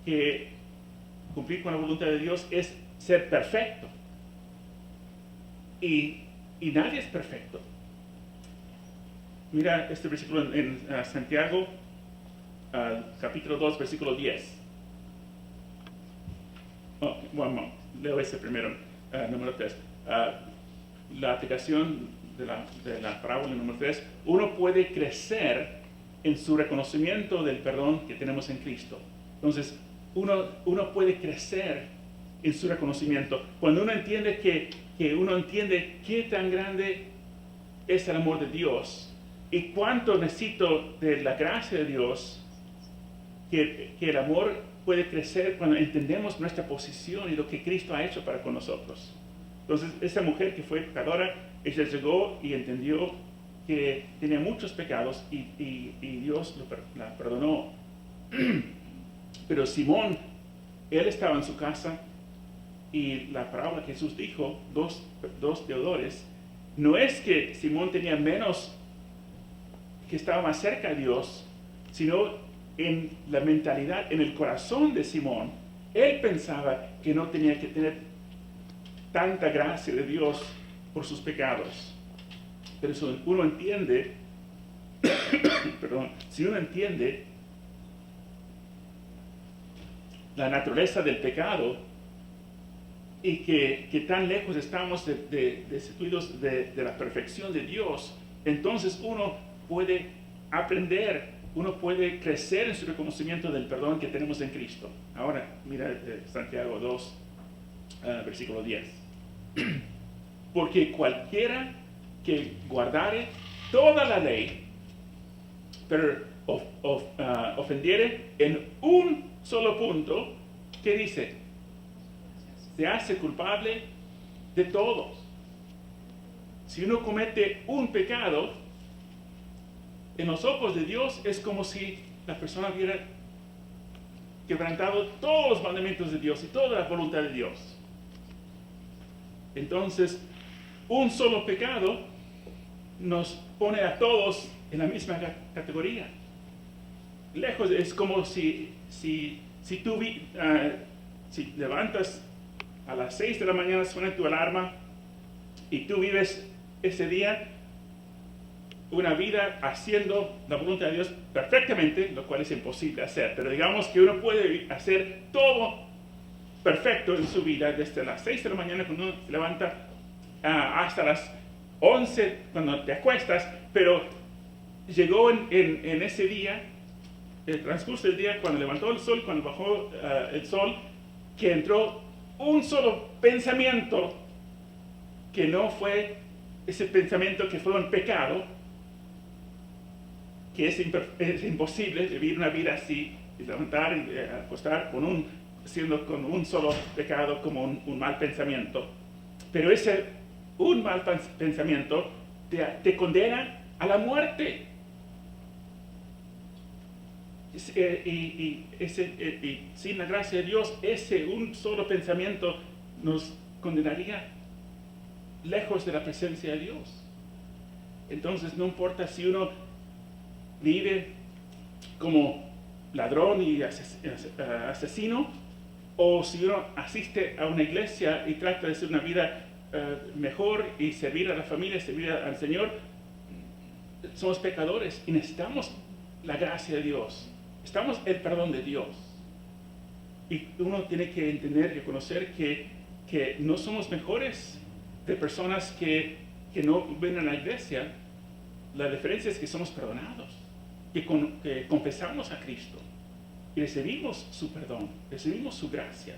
que cumplir con la voluntad de Dios es ser perfecto. Y nadie es perfecto. Mira este versículo en Santiago, capítulo 2, versículo 10. Bueno, leo ese primero, número 3. La aplicación de la parábola número 3, uno puede crecer en su reconocimiento del perdón que tenemos en Cristo. Entonces, uno puede crecer en su reconocimiento. Cuando uno entiende que uno entiende qué tan grande es el amor de Dios y cuánto necesito de la gracia de Dios, que el amor puede crecer cuando entendemos nuestra posición y lo que Cristo ha hecho para con nosotros. Entonces, esa mujer que fue pecadora, ella llegó y entendió que tenía muchos pecados y Dios la perdonó. Pero Simón, él estaba en su casa y la parábola que Jesús dijo, dos deudores, no es que Simón tenía menos que estaba más cerca de Dios, sino en la mentalidad, en el corazón de Simón. Él pensaba que no tenía que tener tanta gracia de Dios por sus pecados. Pero si uno entiende, perdón, si uno entiende la naturaleza del pecado y que tan lejos estamos destituidos de la perfección de Dios, entonces uno puede aprender, uno puede crecer en su reconocimiento del perdón que tenemos en Cristo. Ahora, mira Santiago 2, versículo 10. Porque cualquiera que guardare toda la ley, pero ofendiere en un solo punto, ¿qué dice? Se hace culpable de todos. Si uno comete un pecado, en los ojos de Dios es como si la persona hubiera quebrantado todos los mandamientos de Dios y toda la voluntad de Dios. Entonces, un solo pecado nos pone a todos en la misma categoría. Lejos, es como si tú si levantas a las 6 de la mañana, suena tu alarma y tú vives ese día una vida haciendo la voluntad de Dios perfectamente, lo cual es imposible hacer, pero digamos que uno puede hacer todo perfecto en su vida desde las 6 de la mañana cuando uno se levanta hasta las 11 cuando te acuestas, pero llegó en ese día, el transcurso del día, cuando levantó el sol, cuando bajó el sol, que entró un solo pensamiento que no fue ese pensamiento que fue un pecado, que es imposible vivir una vida así, y levantar y acostar siendo con un solo pecado como un mal pensamiento. Pero ese un mal pensamiento te condena a la muerte. Y sin la gracia de Dios, ese un solo pensamiento nos condenaría lejos de la presencia de Dios. Entonces no importa si uno vive como ladrón y asesino, o si uno asiste a una iglesia y trata de hacer una vida mejor y servir a la familia, servir al Señor, somos pecadores y necesitamos la gracia de Dios, necesitamos el perdón de Dios. Y uno tiene que entender y reconocer que no somos mejores de personas que no ven a la iglesia. La diferencia es que somos perdonados, que confesamos a Cristo y recibimos su perdón, recibimos su gracia.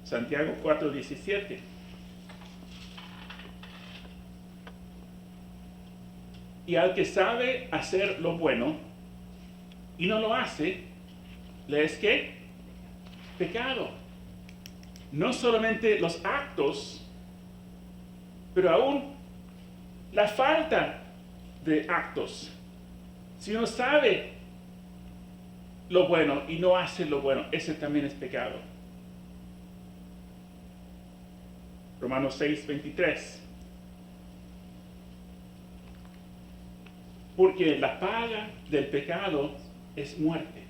Santiago 4:17. Y al que sabe hacer lo bueno y no lo hace, le es ¿qué? Pecado. No solamente los actos, pero aún la falta de actos. Si uno sabe lo bueno y no hace lo bueno, ese también es pecado. Romanos 6:23. Porque la paga del pecado es muerte.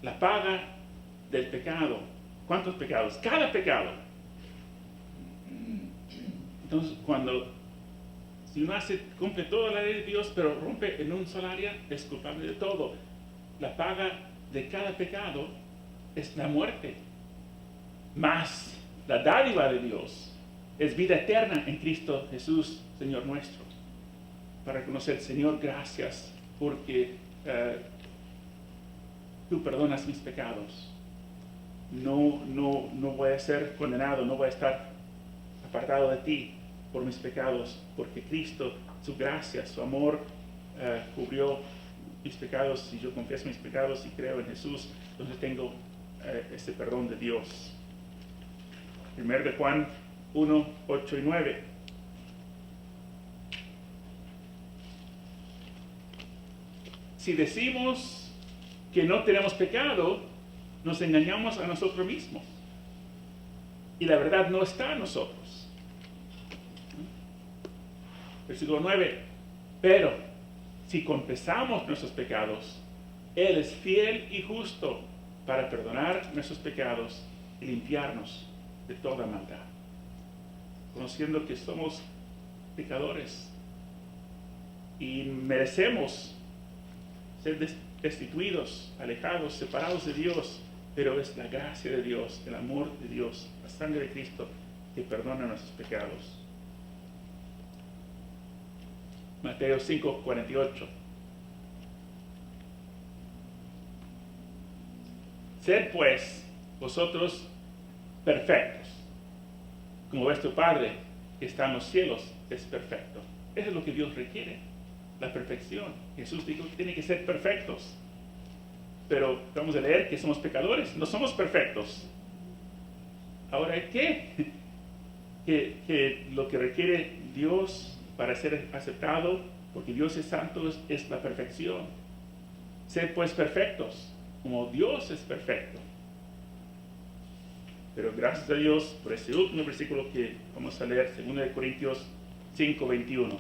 La paga del pecado. ¿Cuántos pecados? Cada pecado. Entonces, si uno cumple toda la ley de Dios, pero rompe en un solo área, es culpable de todo. La paga de cada pecado es la muerte. Mas la dádiva de Dios es vida eterna en Cristo Jesús, Señor nuestro. Para reconocer, Señor, gracias porque tú perdonas mis pecados. No voy a ser condenado, no voy a estar apartado de ti por mis pecados, porque Cristo, su gracia, su amor cubrió mis pecados. Si yo confieso mis pecados y creo en Jesús, entonces tengo ese perdón de Dios. 1 de Juan 1:8-9. Si decimos que no tenemos pecado, nos engañamos a nosotros mismos. Y la verdad no está en nosotros. Versículo 9. Pero si confesamos nuestros pecados, Él es fiel y justo para perdonar nuestros pecados y limpiarnos de toda maldad. Conociendo que somos pecadores y merecemos ser destituidos, alejados, separados de Dios, pero es la gracia de Dios, el amor de Dios, la sangre de Cristo que perdona nuestros pecados. Mateo 5:48. Sed pues vosotros perfectos, como vuestro Padre que está en los cielos es perfecto. Eso es lo que Dios requiere, la perfección. Jesús dijo que tiene que ser perfectos. Pero vamos a leer que somos pecadores, no somos perfectos. Ahora, ¿qué? Que lo que requiere Dios para ser aceptado, porque Dios es santo, es la perfección. Sed pues perfectos, como Dios es perfecto. Pero gracias a Dios por ese último versículo que vamos a leer, 2 Corintios 5:21.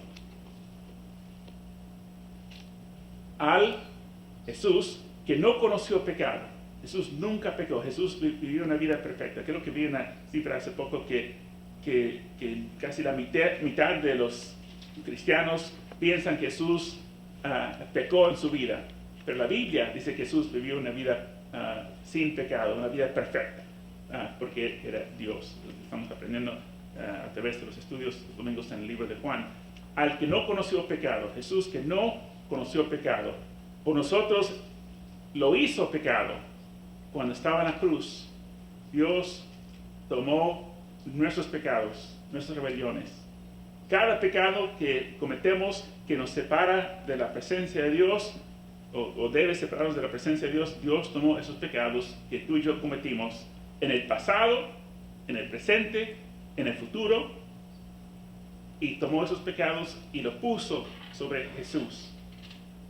Al Jesús que no conoció pecado. Jesús nunca pecó. Jesús vivió una vida perfecta. Creo que vi una cifra hace poco que casi la mitad de los cristianos piensan que Jesús pecó en su vida. Pero la Biblia dice que Jesús vivió una vida sin pecado, una vida perfecta, porque era Dios. Estamos aprendiendo a través de los estudios los domingos en el libro de Juan. Al que no conoció pecado, Jesús que no conoció pecado, por nosotros lo hizo pecado. Cuando estaba en la cruz, Dios tomó nuestros pecados, nuestras rebeliones. Cada pecado que cometemos que nos separa de la presencia de Dios, o debe separarnos de la presencia de Dios, Dios tomó esos pecados que tú y yo cometimos en el pasado, en el presente, en el futuro, y tomó esos pecados y los puso sobre Jesús.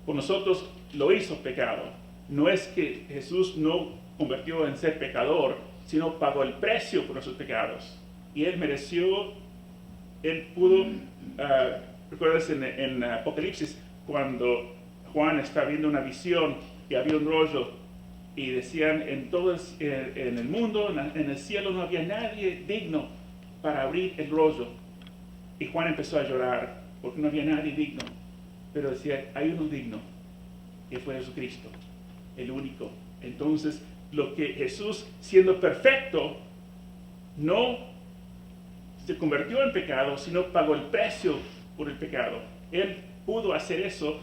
Por nosotros lo hizo pecado. No es que Jesús no convirtió en ser pecador, sino pagó el precio por nuestros pecados. Y Él mereció, Él pudo, recuerdas en Apocalipsis, cuando Juan está viendo una visión y había un rollo y decían en el mundo, en el cielo no había nadie digno para abrir el rollo. Y Juan empezó a llorar porque no había nadie digno. Pero decía, hay uno digno, que fue Jesucristo, el único. Entonces, lo que Jesús, siendo perfecto, no se convirtió en pecado, sino pagó el precio por el pecado. Él pudo hacer eso.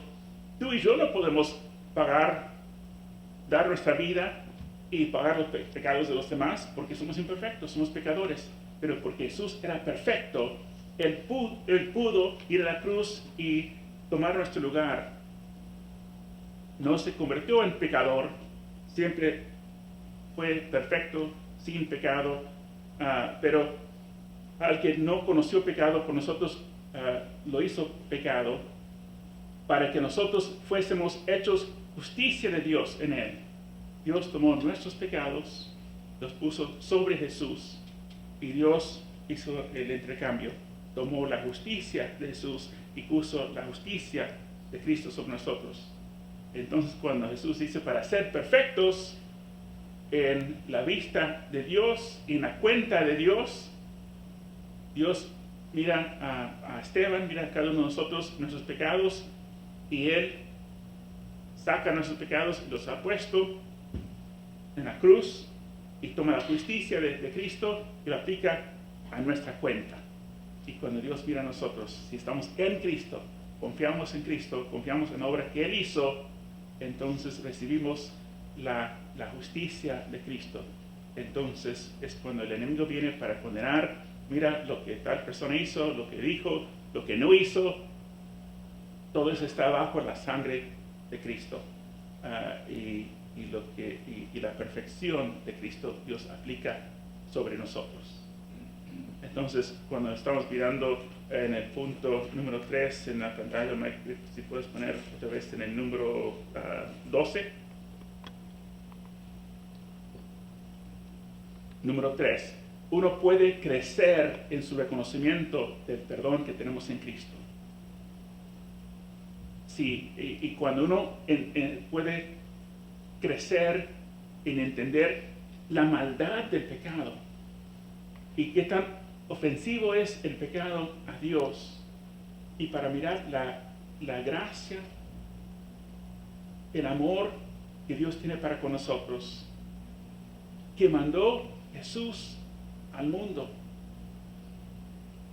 Tú y yo no podemos dar nuestra vida y pagar los pecados de los demás, porque somos imperfectos, somos pecadores. Pero porque Jesús era perfecto, Él pudo ir a la cruz y tomar nuestro lugar. No se convirtió en pecador, siempre fue perfecto, sin pecado, pero al que no conoció pecado, por nosotros lo hizo pecado, para que nosotros fuésemos hechos justicia de Dios en Él. Dios tomó nuestros pecados, los puso sobre Jesús, y Dios hizo el intercambio. Tomó la justicia de Jesús y puso la justicia de Cristo sobre nosotros. Entonces, cuando Jesús dice para ser perfectos en la vista de Dios, en la cuenta de Dios, Dios mira a Esteban, mira a cada uno de nosotros, nuestros pecados, y Él saca nuestros pecados y los ha puesto en la cruz y toma la justicia de Cristo y lo aplica a nuestra cuenta. Y cuando Dios mira a nosotros, si estamos en Cristo, confiamos en Cristo, confiamos en la obra que Él hizo, entonces recibimos la justicia de Cristo. Entonces es cuando el enemigo viene para condenar, mira lo que tal persona hizo, lo que dijo, lo que no hizo, todo eso está bajo la sangre de Cristo. Y la perfección de Cristo Dios aplica sobre nosotros. Entonces, cuando estamos mirando en el punto número 3 en la pantalla, Mike, si puedes poner otra vez en el número 12. Número 3. Uno puede crecer en su reconocimiento del perdón que tenemos en Cristo. Sí, y cuando uno puede crecer en entender la maldad del pecado y qué tan ofensivo es el pecado a Dios, y para mirar la gracia, el amor que Dios tiene para con nosotros, que mandó Jesús al mundo.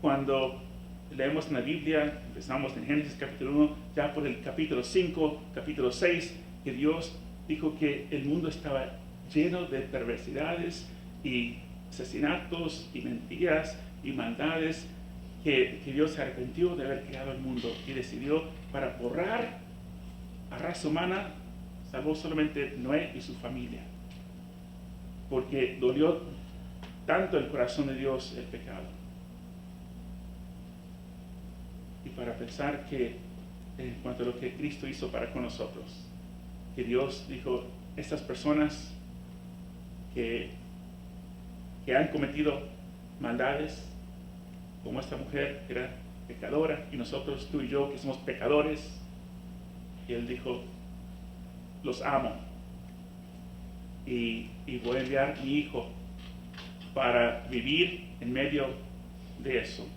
Cuando leemos en la Biblia, empezamos en Génesis capítulo 1, ya por el capítulo 5, capítulo 6, que Dios dijo que el mundo estaba lleno de perversidades y asesinatos y mentiras y maldades, que Dios se arrepintió de haber creado el mundo y decidió, para borrar a raza humana, salvó solamente Noé y su familia, porque dolió tanto el corazón de Dios el pecado. Y para pensar que en cuanto a lo que Cristo hizo para con nosotros, que Dios dijo, estas personas que han cometido maldades, como esta mujer que era pecadora, y nosotros, tú y yo, que somos pecadores, y Él dijo, los amo, y voy a enviar a mi Hijo para vivir en medio de eso.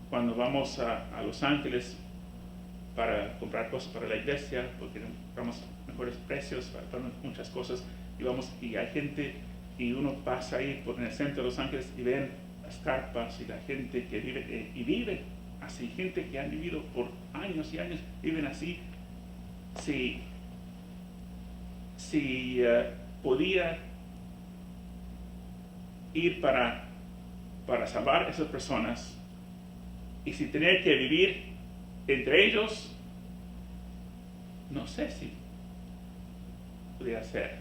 Cuando vamos a Los Ángeles para comprar cosas para la iglesia, porque compramos mejores precios para muchas cosas, y hay gente, y uno pasa ahí por el centro de Los Ángeles y ven las carpas y la gente que vive, y viven así, gente que han vivido por años y años, viven así. Si podía ir para salvar a esas personas, y si tenía que vivir entre ellos, no sé si podría ser.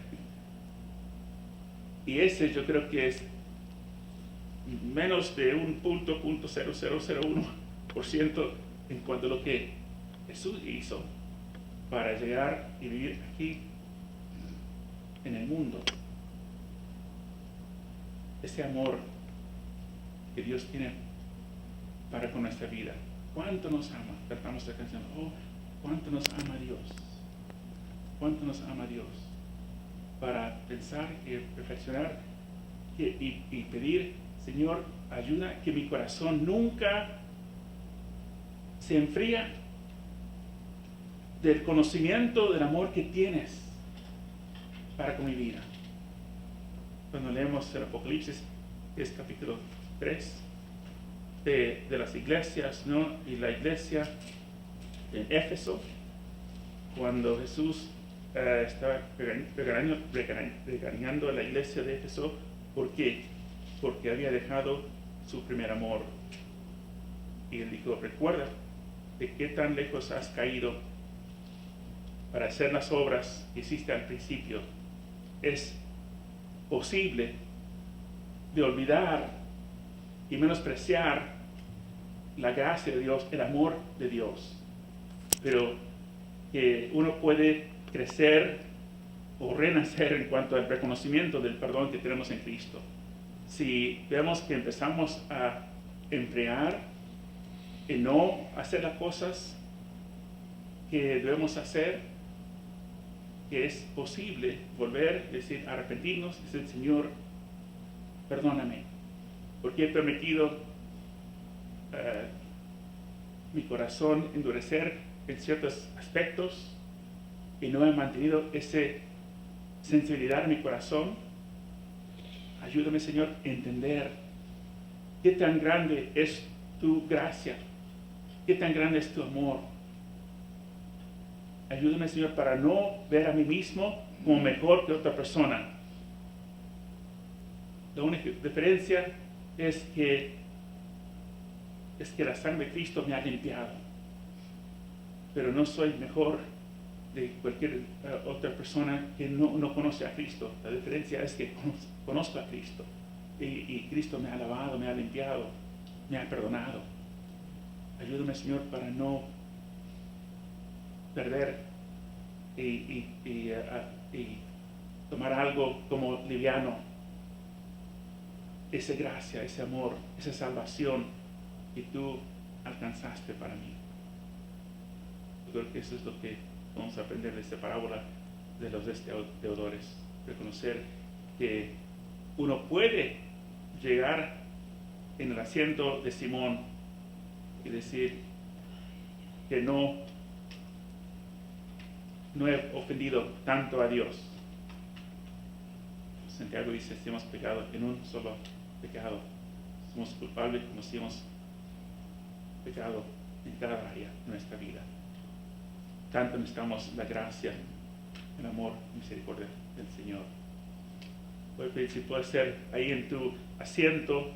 Y ese yo creo que es menos de un 0.0001% en cuanto a lo que Jesús hizo para llegar y vivir aquí en el mundo. Ese amor que Dios tiene para con nuestra vida. ¿Cuánto nos ama? Cantamos esta canción. Oh, cuánto nos ama Dios. Cuánto nos ama Dios. Para pensar y reflexionar y pedir, Señor, ayuda que mi corazón nunca se enfría del conocimiento del amor que tienes para con mi vida. Cuando leemos el Apocalipsis, es capítulo 3, de las iglesias, ¿no? Y la iglesia en Éfeso, cuando Jesús estaba regañando a la iglesia de Éfeso. ¿Por qué? Porque había dejado su primer amor. Y él dijo, recuerda de qué tan lejos has caído para hacer las obras que hiciste al principio. Es posible de olvidar y menospreciar la gracia de Dios, el amor de Dios, pero que uno puede crecer o renacer en cuanto al reconocimiento del perdón que tenemos en Cristo. Si vemos que empezamos a enfriar y no hacer las cosas que debemos hacer, que es posible volver, decir, arrepentirnos, decir, Señor, perdóname, porque he permitido mi corazón endurecer en ciertos aspectos y no he mantenido esa sensibilidad en mi corazón. Ayúdame, Señor, a entender qué tan grande es tu gracia, qué tan grande es tu amor. Ayúdame, Señor, para no ver a mí mismo como mejor que otra persona. La única diferencia es que la sangre de Cristo me ha limpiado, pero no soy mejor de cualquier otra persona que no conoce a Cristo. La diferencia es que conozco a Cristo y Cristo me ha lavado, me ha limpiado, me ha perdonado. Ayúdame, Señor, para no perder y tomar algo como liviano esa gracia, ese amor, esa salvación que tú alcanzaste para mí. creo que eso es lo que vamos a aprender de esta parábola de los deudores. Reconocer que uno puede llegar en el asiento de Simón y decir que no he ofendido tanto a Dios. Santiago dice, si hemos pecado en un solo pecado, somos culpables como si hemos pecado en cada área de nuestra vida. Tanto necesitamos la gracia, el amor y misericordia del Señor. Voy a pedir si puedes ser ahí en tu asiento,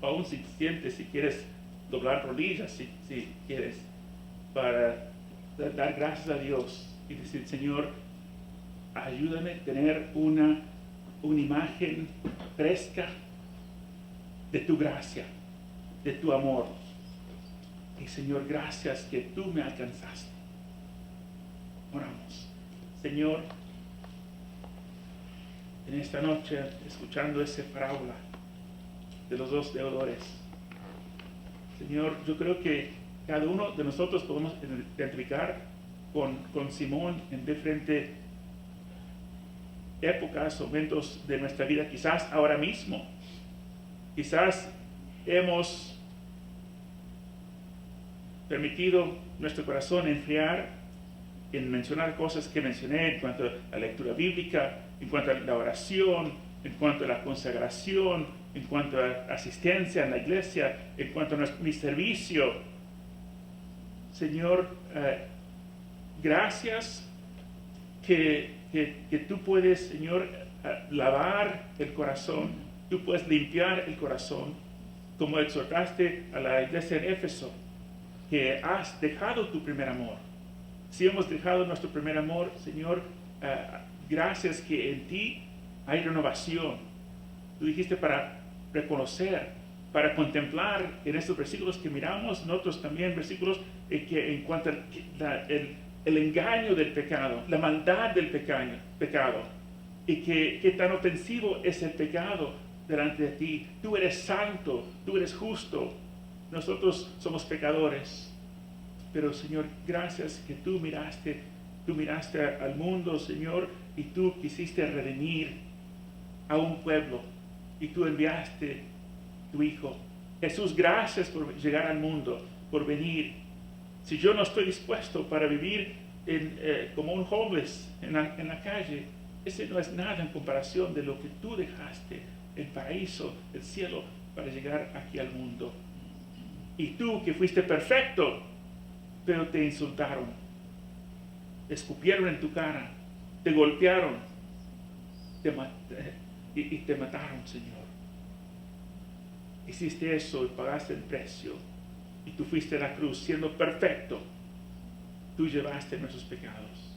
o aún si sientes, si quieres doblar rodillas, si quieres, para dar gracias a Dios y decir, Señor, ayúdame a tener una imagen fresca de tu gracia, de tu amor. Y Señor, gracias que tú me alcanzaste. Oramos. Señor, en esta noche, escuchando esa parábola de los dos deudores, Señor, yo creo que cada uno de nosotros podemos identificar con Simón en diferentes épocas o momentos de nuestra vida, quizás ahora mismo. Quizás hemos permitido nuestro corazón enfriar en mencionar cosas que mencioné en cuanto a la lectura bíblica, en cuanto a la oración, en cuanto a la consagración, en cuanto a asistencia en la iglesia, en cuanto a mi servicio. Señor, gracias que tú puedes, Señor, lavar el corazón, tú puedes limpiar el corazón, como exhortaste a la iglesia en Éfeso, que has dejado tu primer amor. Si hemos dejado nuestro primer amor, Señor, gracias que en ti hay renovación. Tú dijiste para reconocer, para contemplar en estos versículos que miramos, en otros también versículos que en cuanto el engaño del pecado, la maldad del pecado, y que tan ofensivo es el pecado delante de ti. Tú eres santo, tú eres justo, nosotros somos pecadores. Pero Señor, gracias que tú miraste al mundo, Señor, y tú quisiste redimir a un pueblo, y tú enviaste tu Hijo. Jesús, gracias por llegar al mundo, por venir. Si yo no estoy dispuesto para vivir como un homeless en la calle, ese no es nada en comparación de lo que tú dejaste, el paraíso, el cielo, para llegar aquí al mundo. Y tú que fuiste perfecto, pero te insultaron, escupieron en tu cara, te golpearon y te mataron, Señor. Hiciste eso y pagaste el precio, y tú fuiste a la cruz siendo perfecto. Tú llevaste nuestros pecados.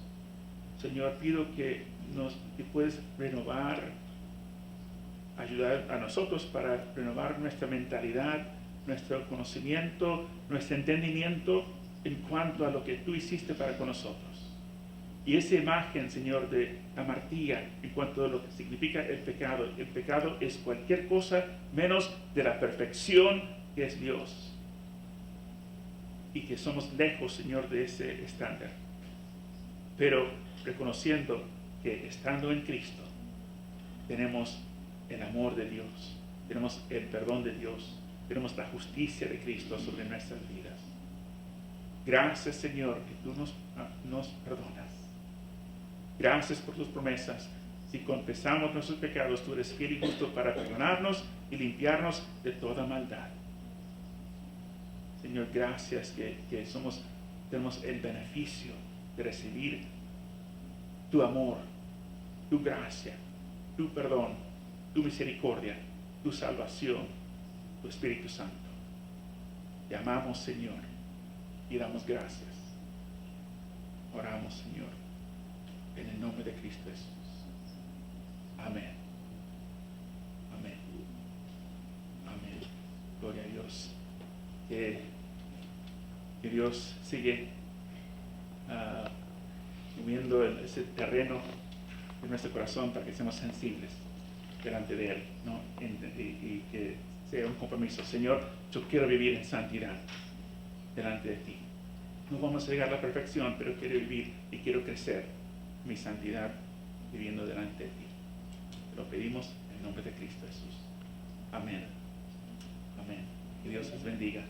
Señor, pido que puedes renovar, ayudar a nosotros para renovar nuestra mentalidad, nuestro conocimiento, nuestro entendimiento en cuanto a lo que tú hiciste para con nosotros. Y esa imagen, Señor, de amartía en cuanto a lo que significa el pecado. El pecado es cualquier cosa menos de la perfección que es Dios. Y que somos lejos, Señor, de ese estándar. Pero reconociendo que estando en Cristo tenemos el amor de Dios, tenemos el perdón de Dios, tenemos la justicia de Cristo sobre nuestras vidas. Gracias, Señor, que tú nos perdonas. Gracias por tus promesas. Si confesamos nuestros pecados, tú eres fiel y justo para perdonarnos y limpiarnos de toda maldad. Señor, gracias que tenemos el beneficio de recibir tu amor, tu gracia, tu perdón, tu misericordia, tu salvación, tu Espíritu Santo. Te amamos, Señor, y damos gracias. Oramos, Señor, en el nombre de Cristo Jesús. Amén. Amén. Amén. Gloria a Dios. Que Dios sigue moviendo ese terreno de nuestro corazón para que seamos sensibles delante de Él, ¿no? Y que sea un compromiso. Señor, yo quiero vivir en santidad delante de ti. No vamos a llegar a la perfección, pero quiero vivir y quiero crecer mi santidad viviendo delante de ti. Te lo pedimos en el nombre de Cristo Jesús. Amén. Amén. Que Dios les bendiga.